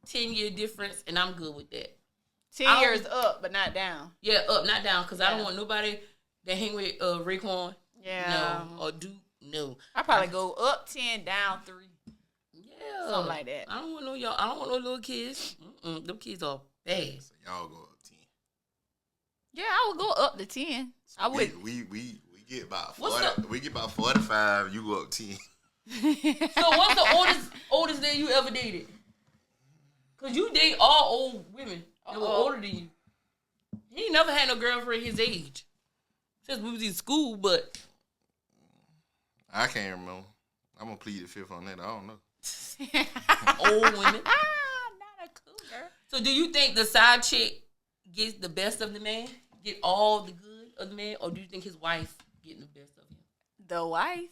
Speaker 2: 10-year difference, and I'm good with that.
Speaker 4: 10 years up, but not down.
Speaker 2: Yeah, up, not down, because I don't
Speaker 4: Yeah.
Speaker 2: want nobody that hang with Raekwon.
Speaker 4: Yeah.
Speaker 2: No, or Duke. No.
Speaker 4: I probably go up 10, down 3.
Speaker 2: Yeah.
Speaker 4: Something like that.
Speaker 2: I don't want no y'all. I don't want no little kids. Them kids are bad.
Speaker 3: So y'all go up 10.
Speaker 4: Yeah, I would go up to 10. I would.
Speaker 3: We get about
Speaker 2: What's
Speaker 3: 40. We get about 45. You go up 10.
Speaker 2: So what's the oldest that you ever dated? Cause you date all old women that were older than you. He ain't never had no girlfriend his age. Since we was in school, but
Speaker 3: I can't remember. I'm gonna plead the fifth on that. I don't know.
Speaker 2: old women.
Speaker 4: Not a cougar.
Speaker 2: So do you think the side chick gets the best of the man? Get all the good of the man? Or do you think his wife getting the best of him?
Speaker 4: The wife?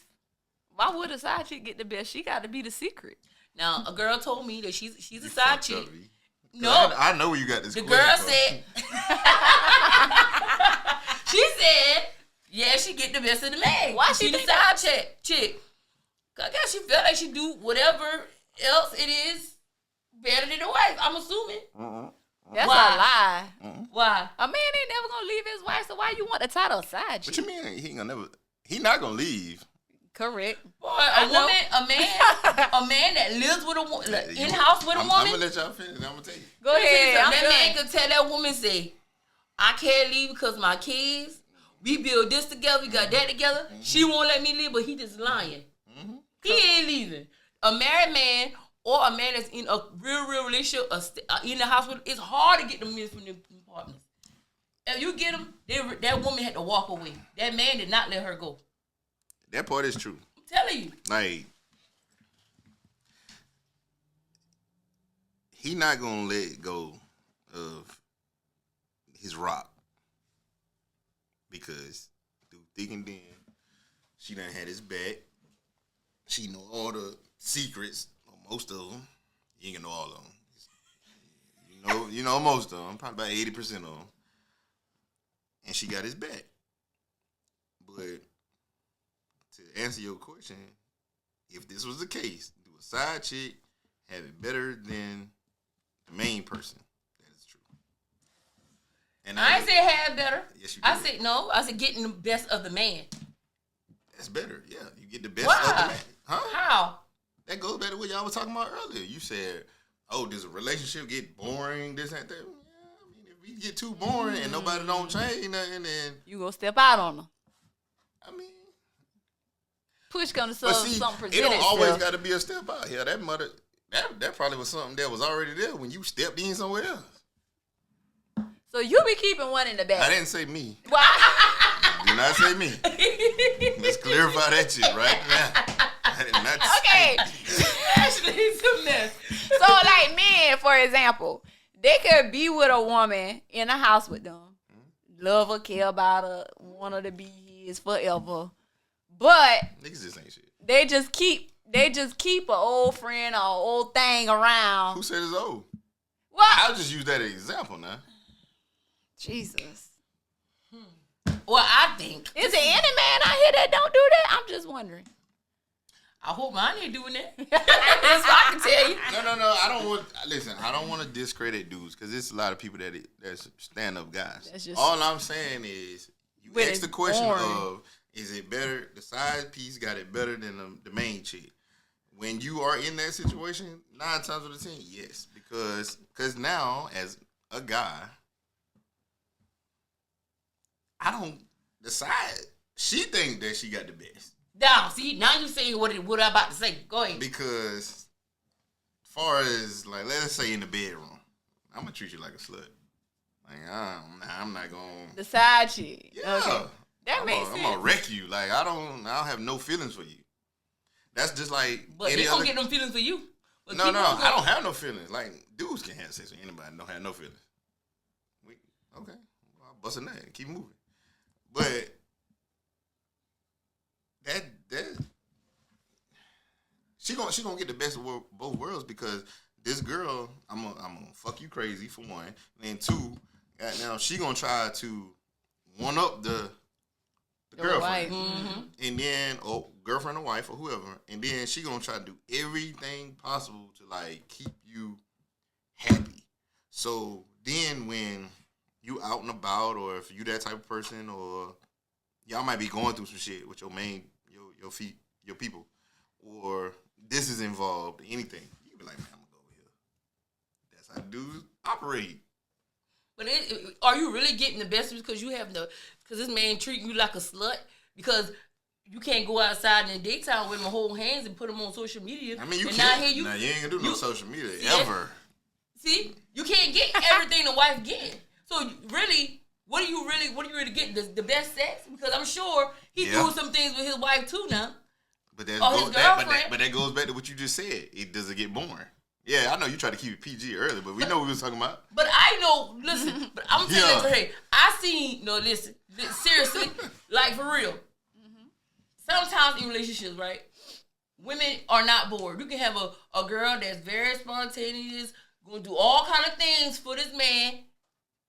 Speaker 4: Why would a side chick get the best? She got to be the secret.
Speaker 2: Now, a girl told me that she's a
Speaker 3: You
Speaker 2: side
Speaker 3: fucked
Speaker 2: chick.
Speaker 3: up, V.
Speaker 2: No.
Speaker 3: I know where you got this.
Speaker 2: The
Speaker 3: question
Speaker 2: girl
Speaker 3: from.
Speaker 2: said, she said, yeah, she get the best of the man.
Speaker 4: Why she
Speaker 2: the
Speaker 4: think
Speaker 2: side chick? I guess she felt like she do whatever else it is better than the wife. I'm assuming.
Speaker 4: That's
Speaker 2: Why?
Speaker 4: a lie.
Speaker 2: Why?
Speaker 4: A man ain't never going to leave his wife, so why you want the title of side
Speaker 3: What
Speaker 4: chick?
Speaker 3: you mean? He ain't gonna never. He not gonna leave.
Speaker 4: Correct.
Speaker 2: Boy,
Speaker 4: I know.
Speaker 2: a man that lives with a woman, in house with a
Speaker 3: I'm
Speaker 2: woman.
Speaker 3: gonna let y'all finish. I'm gonna tell you.
Speaker 4: Go ahead. I'm
Speaker 2: that
Speaker 4: done.
Speaker 2: man could tell that woman, say, I can't leave because my kids, we build this together, we got that together. She won't let me leave, but he just lying. He ain't leaving. A married man or a man that's in a real relationship, in the house with, it's hard to get them men from them partners. If you get them, that woman had to walk away. That man did not let her go.
Speaker 3: That part is true.
Speaker 2: I'm telling you.
Speaker 3: Like, he not gonna let go of his rock, because through thick and thin, she done had his back. She know all the secrets, or most of them. You ain't gonna know all of them. You know most of them, probably about 80% of them. And she got his back. But to answer your question, if this was the case, do a side chick have it better than the main person? That is true. And
Speaker 2: I ain't say have better.
Speaker 3: Yes, you
Speaker 2: I
Speaker 3: did.
Speaker 2: said no. I said getting the best of the man.
Speaker 3: That's better. Yeah, you get the best
Speaker 2: Why?
Speaker 3: of the man. Huh?
Speaker 2: How?
Speaker 3: That goes back to what y'all was talking about earlier. You said, "Oh, does a relationship get boring? This and that." Yeah, I mean, if we get too boring and nobody don't change nothing, then
Speaker 4: You gonna step out on them.
Speaker 3: I mean,
Speaker 4: Push gonna
Speaker 3: but
Speaker 4: solve
Speaker 3: see,
Speaker 4: something
Speaker 3: it
Speaker 4: present
Speaker 3: don't always
Speaker 4: itself.
Speaker 3: got to be a step out here. That mother, that probably was something that was already there when you stepped in somewhere else.
Speaker 4: So you be keeping one in the
Speaker 3: I
Speaker 4: back.
Speaker 3: didn't say me.
Speaker 4: Why?
Speaker 3: Do not say me. Let's clarify that shit right now. I did not say
Speaker 4: Okay.
Speaker 3: me.
Speaker 2: Actually, it's a mess.
Speaker 4: So like men, for example, they could be with a woman in a house with them, love her, care about her, want her to be his forever, but
Speaker 3: Niggas just ain't shit.
Speaker 4: they just keep an old friend or old thing around.
Speaker 3: Who said it's old?
Speaker 4: What?
Speaker 3: I'll just use that as an example now.
Speaker 4: Jesus.
Speaker 2: Well, I think.
Speaker 4: Is there any man out here that don't do that? I'm just wondering.
Speaker 2: I hope mine ain't doing that. That's what I can tell you.
Speaker 3: No. I don't want. Listen, I don't want to discredit dudes, because there's a lot of people that's stand up guys.
Speaker 4: That's just-
Speaker 3: All I'm saying is, you
Speaker 4: But
Speaker 3: ask
Speaker 4: it's
Speaker 3: the question
Speaker 4: boring.
Speaker 3: of, is it better? The side piece got it better than the main chick. When you are in that situation, 9 times out of 10, yes, because now as a guy, I don't decide. She think that she got the best.
Speaker 2: Now, see, now you saying what I'm about to say. Go ahead.
Speaker 3: Because far as like, let's say in the bedroom, I'm gonna treat you like a slut. Like, I'm not gonna.
Speaker 4: The side chick.
Speaker 3: Yeah,
Speaker 4: Okay. That makes
Speaker 3: I'm
Speaker 4: sense.
Speaker 3: gonna wreck you. Like, I don't have no feelings for you. That's just like.
Speaker 2: But
Speaker 3: any
Speaker 2: they gonna
Speaker 3: other...
Speaker 2: get them feelings for you. But
Speaker 3: No,
Speaker 2: people
Speaker 3: I
Speaker 2: gonna-
Speaker 3: don't have no feelings. Like, dudes can have sex with anybody. Don't have no feelings. Okay, well, I'll bust a nut and keep moving. But that she gonna get the best of both worlds because this girl, I'm gonna fuck you crazy for one, and then two, now she gonna try to one up the girlfriend,
Speaker 4: wife.
Speaker 2: Mm-hmm.
Speaker 3: and then girlfriend or wife or whoever, and then she gonna try to do everything possible to like keep you happy. So then when you out and about, or if you that type of person, or y'all might be going through some shit with your your people, or this is involved, anything, you can be like, man, I'm gonna go over here. That's how dudes operate.
Speaker 2: But are you really getting the best because you have because this man treating you like a slut because you can't go outside in the daytime with him and hold hands and put them on social media.
Speaker 3: I mean, you
Speaker 2: and
Speaker 3: can't.
Speaker 2: Now
Speaker 3: You ain't gonna do no social media ever.
Speaker 2: See, you can't get everything the wife getting. So really, what do you really getting? The best sex? Because I'm sure he doing some things with his wife too now.
Speaker 3: But that,
Speaker 2: his girlfriend.
Speaker 3: but that goes back to what you just said. It doesn't get boring. Yeah, I know you tried to keep it PG earlier, but we know what we was talking about.
Speaker 2: But I know, listen, but I'm telling you, hey, I seen, listen, seriously, like for real. Sometimes in relationships, right, women are not bored. You can have a girl that's very spontaneous, going to do all kind of things for this man,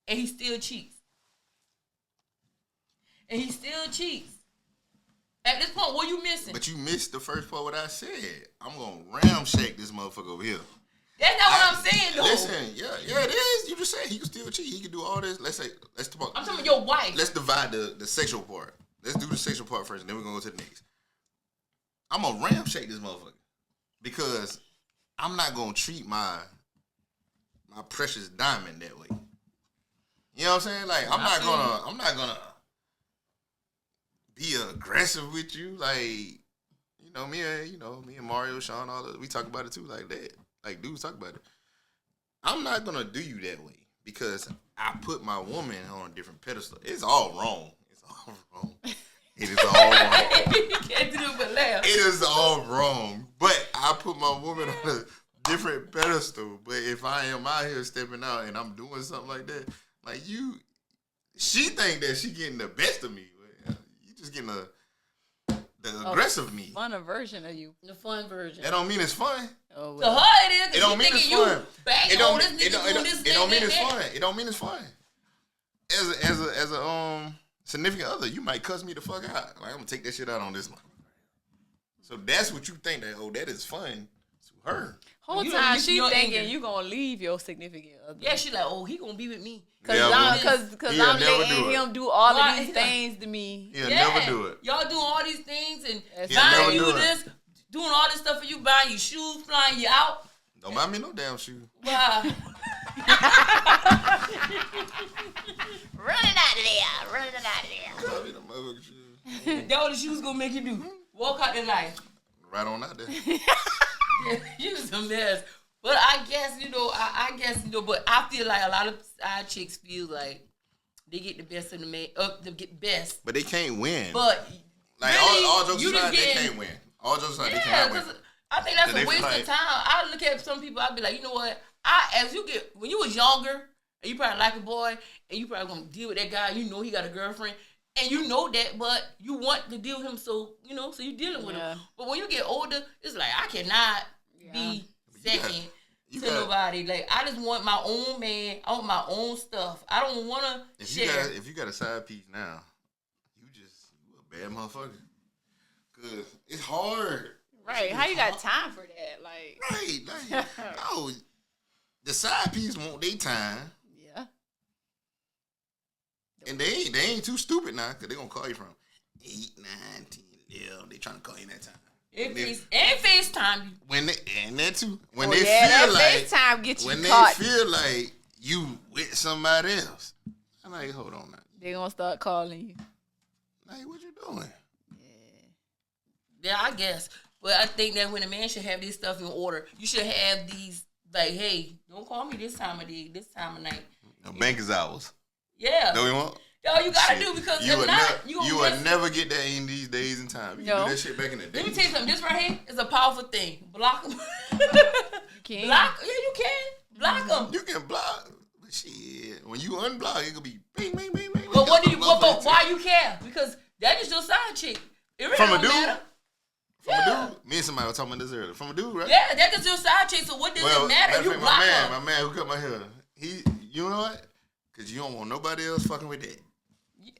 Speaker 2: and he still cheats. At this point, what you missing?
Speaker 3: But you missed the first part what I said. I'm going to ramshake this motherfucker over here.
Speaker 2: That's not what I'm saying, though.
Speaker 3: Listen, yeah, it is. You just said he can still cheat. He can do all this. Let's talk.
Speaker 2: I'm talking about your wife.
Speaker 3: Let's divide the sexual part. Let's do the sexual part first, and then we're going to go to the next. I'm going to ramshake this motherfucker because I'm not going to treat my precious diamond that way. You know what I'm saying? Like, I'm not gonna be aggressive with you. Like, me and Mario, Sean, all that, we talk about it too, like that. Like, dudes talk about it. I'm not gonna do you that way because I put my woman on a different pedestal. It's all wrong. It's all wrong. It is all wrong.
Speaker 2: You can't do it but laugh.
Speaker 3: It is all wrong. But I put my woman on a different pedestal. But if I am out here stepping out and I'm doing something like that, like she think that she getting the best of me. You just getting the aggressive me.
Speaker 4: Fun version of you.
Speaker 2: The fun version.
Speaker 3: That don't mean it's fun.
Speaker 4: Oh,
Speaker 2: To her, it is.
Speaker 3: It don't mean it's fun.
Speaker 2: It don't mean it's
Speaker 3: fun. It don't mean it's fun. As a significant other, you might cuss me the fuck out. Like, I'm gonna take that shit out on this one. So that's what you think that is fun to her.
Speaker 4: Whole
Speaker 2: You
Speaker 4: time
Speaker 2: don't
Speaker 4: she
Speaker 2: your
Speaker 4: thinking
Speaker 2: anger.
Speaker 4: you gonna leave your significant other.
Speaker 2: Yeah, she like, oh, he gonna be with me.
Speaker 4: Cause
Speaker 3: Yeah,
Speaker 4: I'm
Speaker 3: He'll never
Speaker 4: letting
Speaker 3: do it.
Speaker 4: him do all
Speaker 2: Why?
Speaker 4: of these things to me.
Speaker 3: He'll never do it.
Speaker 2: Y'all doing all these things and
Speaker 4: He'll
Speaker 3: never
Speaker 2: buying you
Speaker 3: do it.
Speaker 2: this, doing all this stuff for you, buying you shoes, flying you out.
Speaker 3: Don't buy me no damn shoe.
Speaker 2: Wow.
Speaker 4: Running out of there.
Speaker 3: Buy me no motherfucking shoe.
Speaker 2: That what the shoes gonna make you do. Walk out the life.
Speaker 3: Right on out there.
Speaker 2: Yeah, you's a mess. But I guess, I guess, but I feel like a lot of side chicks feel like they get the best of the man, they get best.
Speaker 3: But they can't win.
Speaker 2: But
Speaker 3: Like,
Speaker 2: really,
Speaker 3: all jokes
Speaker 2: you
Speaker 3: aside,
Speaker 2: just
Speaker 3: they
Speaker 2: getting,
Speaker 3: can't win. All jokes aside, they
Speaker 2: yeah,
Speaker 3: cannot win.
Speaker 2: because I think that's
Speaker 3: They
Speaker 2: a waste
Speaker 3: feel like-
Speaker 2: of time. I look at some people, I be like, you know what? When you was younger, and you probably like a boy, and you probably gonna deal with that guy, he got a girlfriend, and you know that, but you want to deal with him, so you dealing with him. But when you get older, it's like, I cannot be second
Speaker 3: You
Speaker 2: to
Speaker 3: got-
Speaker 2: nobody. Like, I just want my own man. I want my own stuff. I don't want to share.
Speaker 3: If you got a side piece now, you a bad motherfucker. Cause it's hard.
Speaker 4: Right? How you got time for that? Like,
Speaker 3: Right, no. The side piece want their time,
Speaker 4: yeah.
Speaker 3: and they ain't too stupid now, cause they gonna call you from 8, 9, 10, 11. They trying to call you that time.
Speaker 2: And FaceTime you.
Speaker 3: When they and that too. When
Speaker 4: Oh,
Speaker 3: they
Speaker 4: yeah,
Speaker 3: feel
Speaker 4: that
Speaker 3: like
Speaker 4: FaceTime get you
Speaker 3: when
Speaker 4: caught.
Speaker 3: they feel like you with somebody else, I'm like, hold on now.
Speaker 4: They gonna start calling you.
Speaker 3: Like, what you doing?
Speaker 2: Yeah, I guess. But I think that when a man should have this stuff in order, you should have these like, hey, don't call me this time of day, this time of night.
Speaker 3: No banker's hours.
Speaker 2: Yeah.
Speaker 3: No, you want?
Speaker 2: Yo, you gotta
Speaker 3: Shit.
Speaker 2: do because
Speaker 3: you
Speaker 2: if
Speaker 3: would
Speaker 2: not,
Speaker 3: you would never get that in these days and time. You
Speaker 4: No.
Speaker 3: do that shit back in the day.
Speaker 2: Let me tell you something. This right here is a powerful thing. Block them.
Speaker 4: You can.
Speaker 2: Block. Yeah, you can. Block them.
Speaker 3: You can block. But shit, when you unblock, it could be bing, bing, bing, bing.
Speaker 2: But what do you? But why you care? Because that is your side chick. It really
Speaker 3: From a
Speaker 2: don't
Speaker 3: dude?
Speaker 2: matter.
Speaker 3: From
Speaker 2: Yeah.
Speaker 3: a dude? Me and somebody were talking about this earlier. From a dude, right?
Speaker 2: Yeah, that is your side chick. So what does it matter? You
Speaker 3: fact,
Speaker 2: block
Speaker 3: my
Speaker 2: her.
Speaker 3: man who cut my hair, you know what? Because you don't want nobody else fucking with that.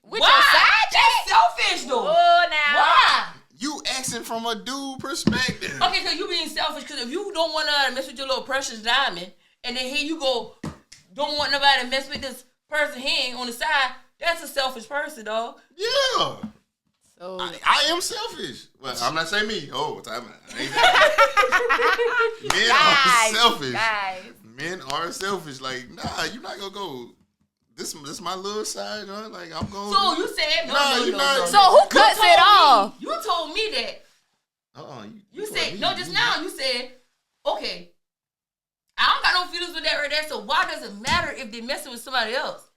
Speaker 4: With
Speaker 2: Why?
Speaker 4: your side chick?
Speaker 2: That's selfish though.
Speaker 4: Oh, now.
Speaker 2: Why?
Speaker 3: You asking from a dude perspective.
Speaker 2: Okay, because you being selfish. Because if you don't want to mess with your little precious diamond, and then here you go, don't want nobody to mess with this person here on the side, that's a selfish person, dog.
Speaker 3: Yeah.
Speaker 4: So
Speaker 3: I am selfish. Well, I'm not saying me. Oh, I ain't Men are selfish.
Speaker 4: guys.
Speaker 3: Men are selfish. Like, nah, you're not gonna go. This my little side, huh? Like I'm going.
Speaker 2: So you said
Speaker 3: Nah, you not.
Speaker 4: So who cuts it off?
Speaker 2: You told me that. You said no. Just now you said, okay. I don't got no feelings with that right there. So why does it matter if they messing with somebody else?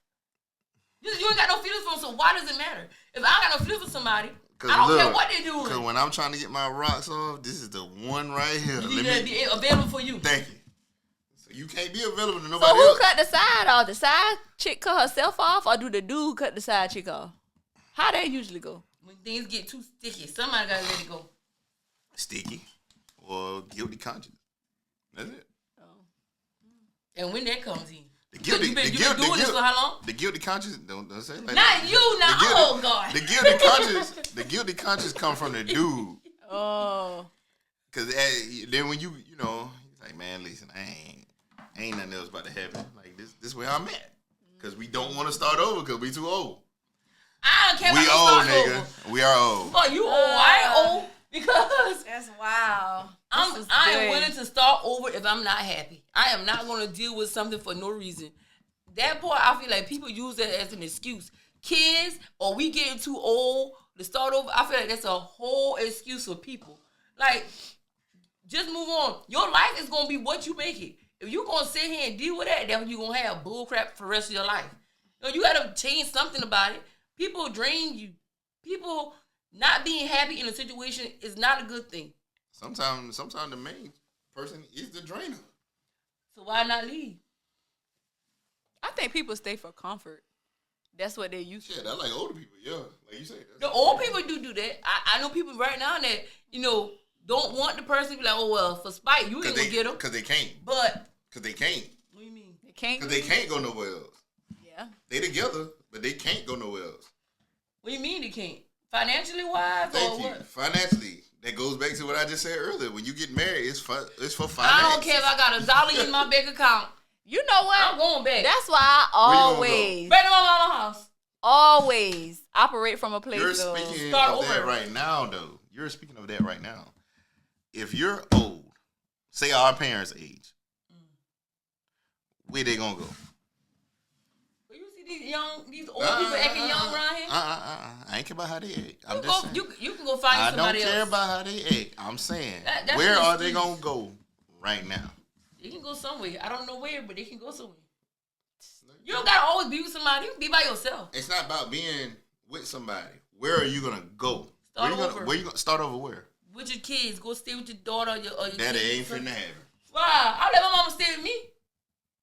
Speaker 2: You ain't got no feelings for them. So why does it matter? If I got no feelings with somebody, I don't care what they doing.
Speaker 3: Because when I'm trying to get my rocks off, this is the one right here.
Speaker 2: You need to be available for you.
Speaker 3: Thank you. So you can't be available to
Speaker 4: So
Speaker 3: nobody
Speaker 4: who
Speaker 3: else.
Speaker 4: cut the side off? The side chick cut herself off, or do the dude cut the side chick off? How they usually go?
Speaker 2: When things get too sticky, somebody gotta let it go.
Speaker 3: Sticky or guilty conscience. That's it.
Speaker 2: And when that comes in,
Speaker 3: The guilty,
Speaker 2: you been doing this for how long?
Speaker 3: The guilty conscience. Don't say it like
Speaker 2: Not
Speaker 3: that.
Speaker 2: you, not
Speaker 3: The guilty-
Speaker 2: oh God.
Speaker 3: The guilty conscience come from the dude.
Speaker 4: Oh,
Speaker 3: Cause then when you know, he's like, man, listen, ain't nothing else about to happen. Like this where I'm at. Cause we don't want to start over because we too old.
Speaker 2: I don't care
Speaker 3: We
Speaker 2: about
Speaker 3: old,
Speaker 2: you start
Speaker 3: nigga.
Speaker 2: over.
Speaker 3: We are old.
Speaker 2: Oh, you old. I ain't old because
Speaker 4: that's wow.
Speaker 2: I am willing to start over if I'm not happy. I am not going to deal with something for no reason. That part, I feel like people use that as an excuse. Kids, or we getting too old to start over. I feel like that's a whole excuse for people. Like, just move on. Your life is going to be what you make it. If you're going to sit here and deal with that, then you're going to have bullcrap for the rest of your life. You got to change something about it. People drain you. People not being happy in a situation is not a good thing.
Speaker 3: Sometimes the main person is the drainer.
Speaker 2: So why not leave?
Speaker 4: I think people stay for comfort. That's what they used to.
Speaker 3: Yeah, that's like older people. Yeah, like you said.
Speaker 2: The old people do that. I know people right now that, don't want the person to be like, oh, well, for spite, you ain't going to get them.
Speaker 3: Because they can't.
Speaker 2: But.
Speaker 3: Because they can't.
Speaker 2: What do you mean?
Speaker 4: They can't.
Speaker 3: Because they can't go nowhere else.
Speaker 4: Yeah.
Speaker 3: They together, but they can't go nowhere else.
Speaker 2: What do you mean they can't? Financially wise
Speaker 3: Thank
Speaker 2: or
Speaker 3: you.
Speaker 2: what?
Speaker 3: Financially. That goes back to what I just said earlier. When you get married, it's for finance.
Speaker 2: I don't care if I got $1 in my bank account.
Speaker 4: You know what?
Speaker 2: I'm going back.
Speaker 4: That's why I
Speaker 3: Where you gonna
Speaker 4: always,
Speaker 2: Back to my mama's house.
Speaker 4: always operate from a place
Speaker 3: You're
Speaker 4: of
Speaker 3: speaking
Speaker 2: start
Speaker 3: of that
Speaker 2: over.
Speaker 3: right now, though. You're speaking of that right now. If you're old, say our parents' age, where they gonna go?
Speaker 2: Well, you see these old people acting young around here?
Speaker 3: I ain't care about how they act. I'm
Speaker 2: You
Speaker 3: just
Speaker 2: go,
Speaker 3: saying.
Speaker 2: you can go find
Speaker 3: I don't
Speaker 2: somebody
Speaker 3: care
Speaker 2: else.
Speaker 3: about how they act. I'm saying,
Speaker 2: That's
Speaker 3: where
Speaker 2: an
Speaker 3: are they
Speaker 2: excuse.
Speaker 3: gonna go right now?
Speaker 2: They can go somewhere. I don't know where, but they can go somewhere. You don't gotta always be with somebody. You can be by yourself.
Speaker 3: It's not about being with somebody. Where are you gonna go?
Speaker 2: Start
Speaker 3: where
Speaker 2: over.
Speaker 3: you gonna start over? Where?
Speaker 2: With your kids, go stay with your daughter or your
Speaker 3: Daddy
Speaker 2: kids.
Speaker 3: ain't finna have it.
Speaker 2: Why? I let my mama stay with me.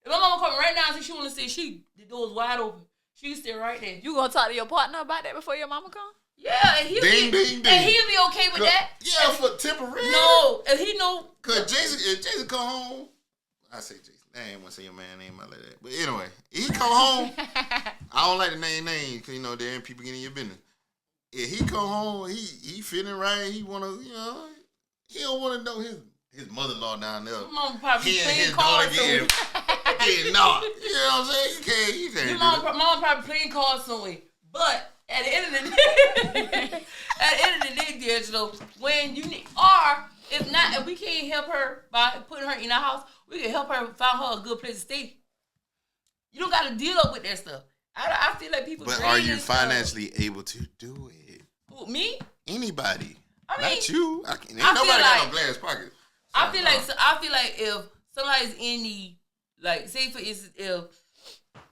Speaker 2: If my mama come right now and say she want to stay, the door's wide open. She can stay right there.
Speaker 4: You gonna talk to your partner about that before your mama come?
Speaker 2: Yeah, and he'll
Speaker 3: Ding,
Speaker 2: be
Speaker 3: ding, ding.
Speaker 2: and he'll be okay with that.
Speaker 3: Yeah, for temporary.
Speaker 2: No, if he know.
Speaker 3: Cause if Jason come home, I say Jason. I ain't want to say your man name like that. But anyway, he come home. I don't like to name names because there ain't people getting in your business. If he come home, he feeling right. He wanna, he don't want to know his mother-in-law down there.
Speaker 2: Your mama probably
Speaker 3: He and
Speaker 2: playing
Speaker 3: his daughter
Speaker 2: cards
Speaker 3: getting
Speaker 2: somewhere.
Speaker 3: knocked. You know what I'm saying? You can't
Speaker 2: Your
Speaker 3: do that.
Speaker 2: mama probably playing cards somewhere. But at the end of the day, D'Angelo, when you need, or if we can't help her by putting her in our house, we can help her find her a good place to stay. You don't got to deal up with that stuff. I feel like people.
Speaker 3: But
Speaker 2: drain
Speaker 3: are you
Speaker 2: this stuff.
Speaker 3: financially able to do it?
Speaker 2: Who, me?
Speaker 3: Anybody.
Speaker 2: I mean,
Speaker 3: Not you. Ain't
Speaker 2: I
Speaker 3: nobody
Speaker 2: feel
Speaker 3: got
Speaker 2: like-
Speaker 3: no glass pockets.
Speaker 2: I feel like if somebody's in the, like, say for instance, if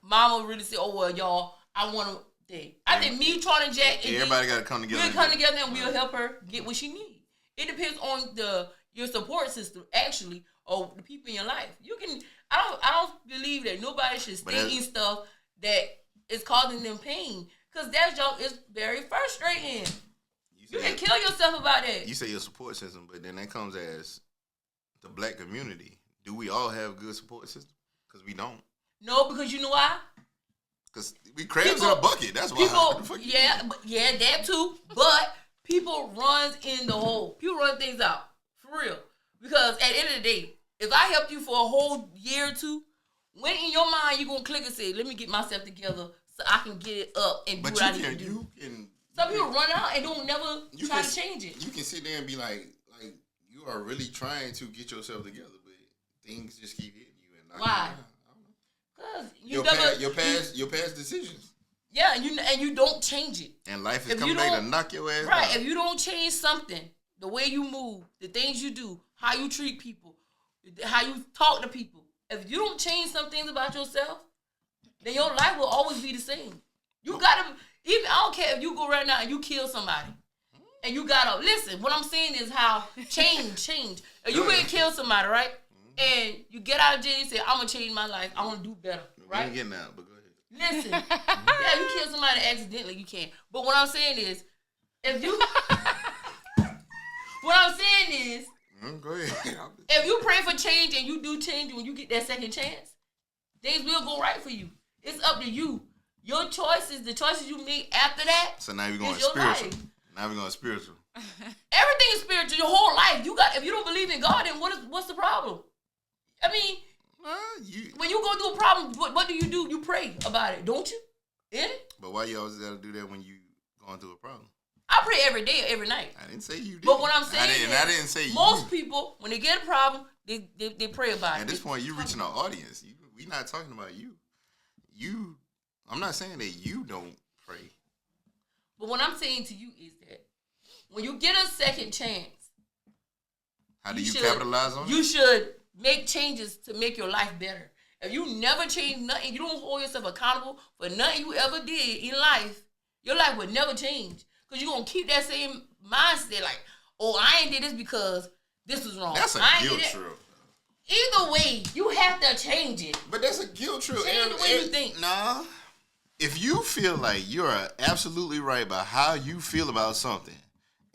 Speaker 2: mama really say, oh well, y'all, I want to thing. I think me, Tron, and Jack, and
Speaker 3: Everybody got to come together.
Speaker 2: we'll come together and we'll help her get what she needs. It depends on your support system, actually, or the people in your life. You can. I don't believe that nobody should stay in stuff that is causing them pain, because that job is very frustrating. You can kill yourself about that.
Speaker 3: You say your support system, but then that comes as the black community. Do we all have good support system? Because we don't.
Speaker 2: No, because you know why?
Speaker 3: Because we crabs in a bucket. That's why.
Speaker 2: Yeah, that too. But people runs in the hole. People run things out. For real. Because at the end of the day, if I help you for a whole year or two, when in your mind you going to click and say, let me get myself together so I can get it up and do what I need to do. Some people run out and don't never try to change it.
Speaker 3: You can sit there and be like you are really trying to get yourself together, but things just keep hitting you. And
Speaker 2: why?
Speaker 3: Because your past decisions.
Speaker 2: Yeah, and you don't change it.
Speaker 3: And life is coming back to knock your ass
Speaker 2: right,
Speaker 3: down.
Speaker 2: If you don't change something, the way you move, the things you do, how you treat people, how you talk to people, if you don't change some things about yourself, then your life will always be the same. You gotta, even I don't care if you go right now and you kill somebody, and you gotta listen. What I'm saying is how change. If you went and kill somebody, right, and you get out of jail, you say, "I'm gonna change my life. I want to do better." Right?
Speaker 3: We ain't getting out, but go ahead.
Speaker 2: Listen, yeah, you kill somebody accidentally, you can. But what I'm saying is, if you, what I'm saying is,
Speaker 3: go ahead.
Speaker 2: if you pray for change and you do change when you get that second chance, things will go right for you. It's up to you. Your choices, the choices you make after that.
Speaker 3: So now we're going
Speaker 2: is your
Speaker 3: spiritual.
Speaker 2: life.
Speaker 3: Now we're going spiritual.
Speaker 2: Everything is spiritual. Your whole life, if you don't believe in God, then what's the problem? I mean, when you go through a problem, what do? You pray about it, don't you? In it?
Speaker 3: But why you always got to do that when you going through a problem?
Speaker 2: I pray every day, every night.
Speaker 3: I didn't say you did.
Speaker 2: But what I'm saying
Speaker 3: I didn't say
Speaker 2: most people, when they get a problem, they pray about it.
Speaker 3: At this point, you reaching our audience. We not talking about you. I'm not saying that you don't pray.
Speaker 2: But what I'm saying to you is that when you get a second chance,
Speaker 3: how do you capitalize on it?
Speaker 2: You should make changes to make your life better. If you never change nothing, you don't hold yourself accountable for nothing you ever did in life, your life would never change. Because you're going to keep that same mindset like, oh, I ain't did this because this was wrong.
Speaker 3: That's a guilt trip.
Speaker 2: Either way, you have to change it.
Speaker 3: But that's a guilt trip.
Speaker 2: Change the way you think.
Speaker 3: Nah. If you feel like you're absolutely right about how you feel about something,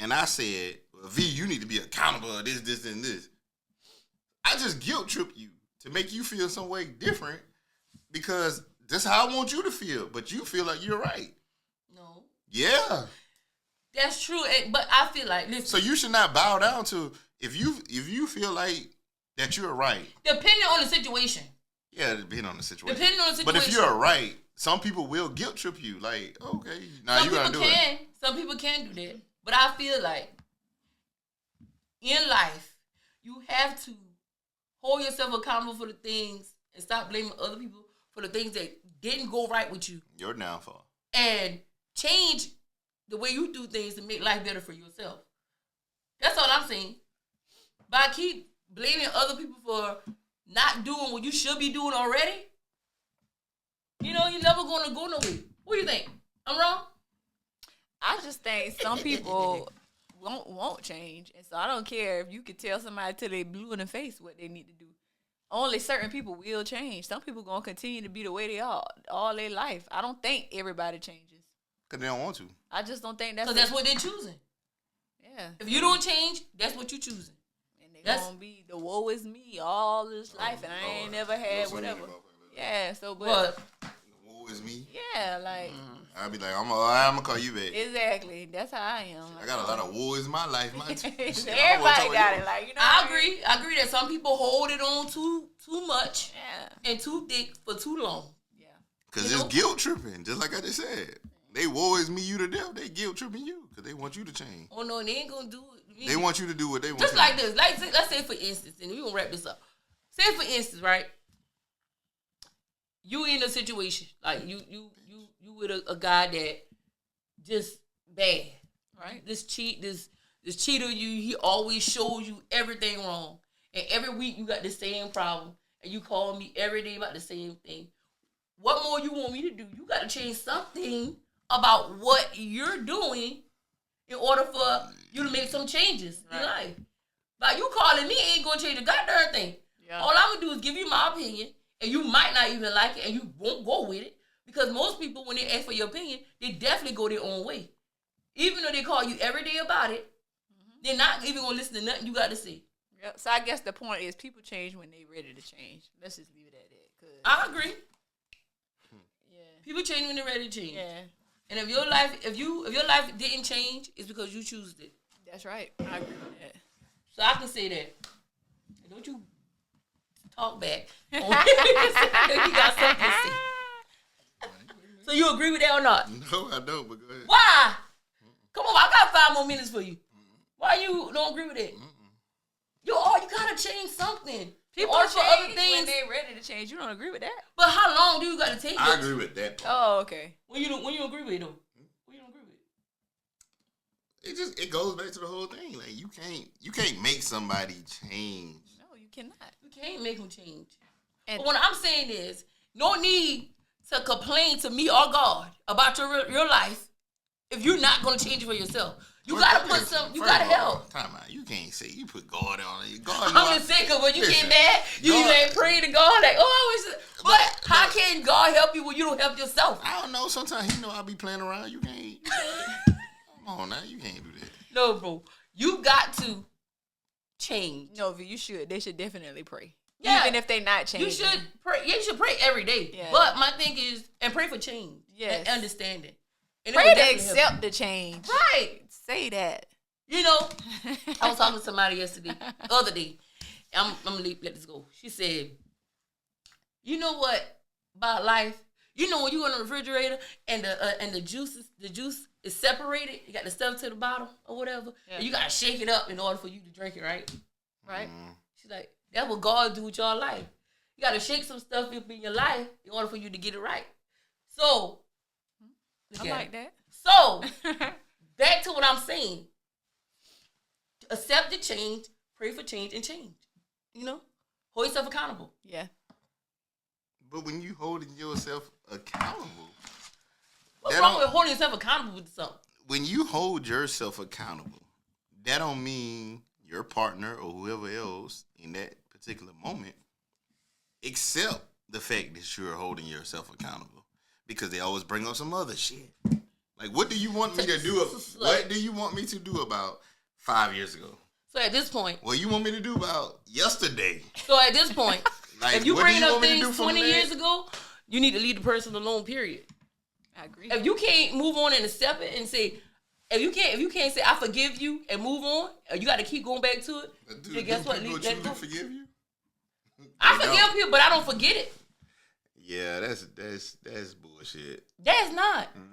Speaker 3: and I said, well, V, you need to be accountable of this, and this, I just guilt trip you to make you feel some way different because that's how I want you to feel. But you feel like you're right.
Speaker 2: No.
Speaker 3: Yeah.
Speaker 2: That's true. But I feel like, listen.
Speaker 3: So you should not bow down to, if you feel like that you're right.
Speaker 2: Depending on the situation.
Speaker 3: Yeah, depending on the situation.
Speaker 2: Depending on the situation.
Speaker 3: But if you're right, some people will guilt trip you. Like, okay, now you gotta do it.
Speaker 2: Some people can do that. But I feel like in life, you have to hold yourself accountable for the things and stop blaming other people for the things that didn't go right with you.
Speaker 3: Your downfall.
Speaker 2: And change the way you do things to make life better for yourself. That's all I'm saying. But I keep blaming other people for not doing what you should be doing already. You're never going to go nowhere. What do you think? I'm wrong?
Speaker 4: I just think some people won't change. And so I don't care if you could tell somebody till they blue in the face what they need to do. Only certain people will change. Some people going to continue to be the way they are all their life. I don't think everybody changes.
Speaker 3: Because they don't want to.
Speaker 4: I just don't think
Speaker 2: Because that's what they're choosing.
Speaker 4: Yeah.
Speaker 2: If you don't change, that's what you're choosing.
Speaker 4: And they're going to be the woe is me all this life and I ain't never had whatever. Yeah, so but
Speaker 3: woe is me.
Speaker 4: Yeah, like
Speaker 3: I'll be like, I'm gonna call you back.
Speaker 4: Exactly. That's how I am.
Speaker 3: I got a lot of woe is my life.
Speaker 4: Everybody got it. Like,
Speaker 2: I agree that some people hold it on too much and too thick for too long.
Speaker 4: Yeah.
Speaker 3: Because it's guilt tripping, just like I just said. They woe is me you to death. They guilt tripping you because they want you to change.
Speaker 2: Oh no, they ain't gonna do it.
Speaker 3: They want you to do what they want.
Speaker 2: Just like this. Let's say for instance, and we gonna wrap this up. Say for instance, right? You in a situation like you with a guy that just bad, right? This cheat, this this cheater he always shows you everything wrong. And every week you got the same problem. And you call me every day about the same thing. What more you want me to do? You got to change something about what you're doing in order for you to make some changes in life. Like, you calling me ain't going to change a goddamn thing. Yeah. All I'm going to do is give you my opinion, and you might not even like it, and you won't go with it. Because most people, when they ask for your opinion, they definitely go their own way. Even though they call you every day about it, they're not even going to listen to nothing you got to say.
Speaker 4: Yep. So I guess the point is people change when they're ready to change. Let's just leave it at that.
Speaker 2: I agree.
Speaker 4: Yeah.
Speaker 2: People change when they're ready to change.
Speaker 4: Yeah.
Speaker 2: And if your life didn't change, it's because you choose it.
Speaker 4: That's right. I agree with that.
Speaker 2: So I can say that. Don't you talk back. You got something to say. So you agree with that or not?
Speaker 3: No, I don't, but go ahead.
Speaker 2: Why? Come on, I got 5 more minutes for you. Why you don't agree with it? You gotta change something.
Speaker 4: People change other things when they're ready to change. You don't agree with that?
Speaker 2: But how long do you gotta take?
Speaker 3: I agree with that part.
Speaker 4: Oh, okay.
Speaker 2: When you agree with it though? When you don't agree with it?
Speaker 3: It goes back to the whole thing. Like you can't make somebody change.
Speaker 4: No, you cannot.
Speaker 2: You can't make them change. And but what I'm saying is, no need to complain to me or God about your life if you're not gonna change it for yourself. You gotta put some. You gotta help.
Speaker 3: Time out. You can't say you put God on it. God.
Speaker 2: I'm just saying, cause when you get mad, you ain't pray to God like, But how can God help you when you don't help yourself?
Speaker 3: I don't know. Sometimes I'll be playing around. You can't. Come on now, you can't do that.
Speaker 2: No, bro. You got to change.
Speaker 4: No, you should. They should definitely pray.
Speaker 2: Yeah.
Speaker 4: Even if they not changing.
Speaker 2: You should pray. Yeah, you should pray every day. Yeah. But my thing is, and pray for change.
Speaker 4: Yes.
Speaker 2: And understanding. And
Speaker 4: pray to accept the change.
Speaker 2: Right.
Speaker 4: Say that.
Speaker 2: You know, I was talking to somebody other day. I'm gonna let this go. She said, you know what about life? You know when you go in the refrigerator and the juice is separated, you got the stuff to the bottom or whatever, and you gotta shake it up in order for you to drink it, right? Right? She's like, that's what God do with your life. You gotta shake some stuff up in your life in order for you to get it right. So
Speaker 4: I like that.
Speaker 2: So back to what I'm saying. Accept the change, pray for change, and change. You know? Hold yourself accountable.
Speaker 4: Yeah.
Speaker 3: But when you holding yourself accountable,
Speaker 2: what's wrong with holding yourself accountable with something?
Speaker 3: When you hold yourself accountable, that don't mean your partner or whoever else in that particular moment accept the fact that you're holding yourself accountable, because they always bring up some other shit. Like, what do you want me to do? What do you want me to do about 5 years ago?
Speaker 2: So at this point,
Speaker 3: what you want me to do about yesterday?
Speaker 2: So at this point,
Speaker 3: like,
Speaker 2: if you bring up things 20 years ago, you need to leave the person alone. Period.
Speaker 4: I agree.
Speaker 2: If you can't move on and accept it and say, if you can't say I forgive you and move on, you got to keep going back to it. Then guess what?
Speaker 3: People truly forgive you?
Speaker 2: I forgive people, but I don't forget it.
Speaker 3: Yeah, that's bullshit.
Speaker 2: That's not.
Speaker 3: Mm-hmm.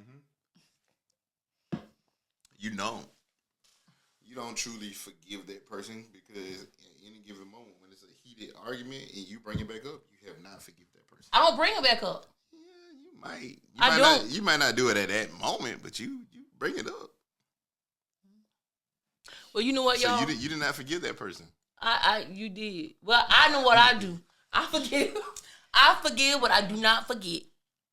Speaker 3: You don't truly forgive that person, because at any given moment when it's a heated argument and you bring it back up, you have not forgiven that person.
Speaker 2: I don't bring it back up.
Speaker 3: Yeah, you might. You might not do it at that moment, but you bring it up.
Speaker 2: Well, you know what, y'all?
Speaker 3: So you did not forgive that person.
Speaker 2: You did. Well, I know what I do. I forgive. I forgive, but I do not forget.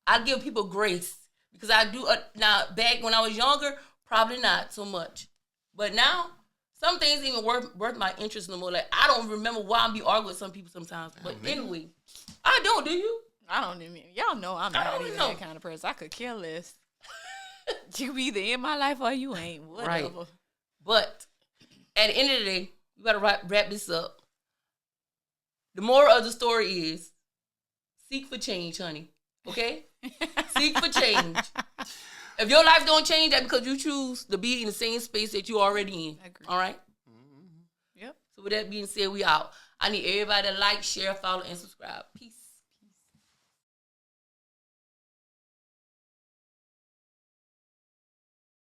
Speaker 2: I give people grace, because I do. Now, back when I was younger, probably not so much. But now, some things even worth my interest no more. Like, I don't remember why I be arguing with some people sometimes. But anyway, I don't. Do you?
Speaker 4: I don't even. Y'all know I'm not even that kind of person. I could care less. You either in my life or you ain't. Whatever.
Speaker 2: Right. But at the end of the day, you got to wrap this up. The moral of the story is, seek for change, honey. Okay? Seek for change. If your life don't change, that's because you choose to be in the same space that you already in.
Speaker 4: I agree.
Speaker 2: All right?
Speaker 4: Mm-hmm. Yep.
Speaker 2: So with that being said, we out. I need everybody to like, share, follow, and subscribe. Peace.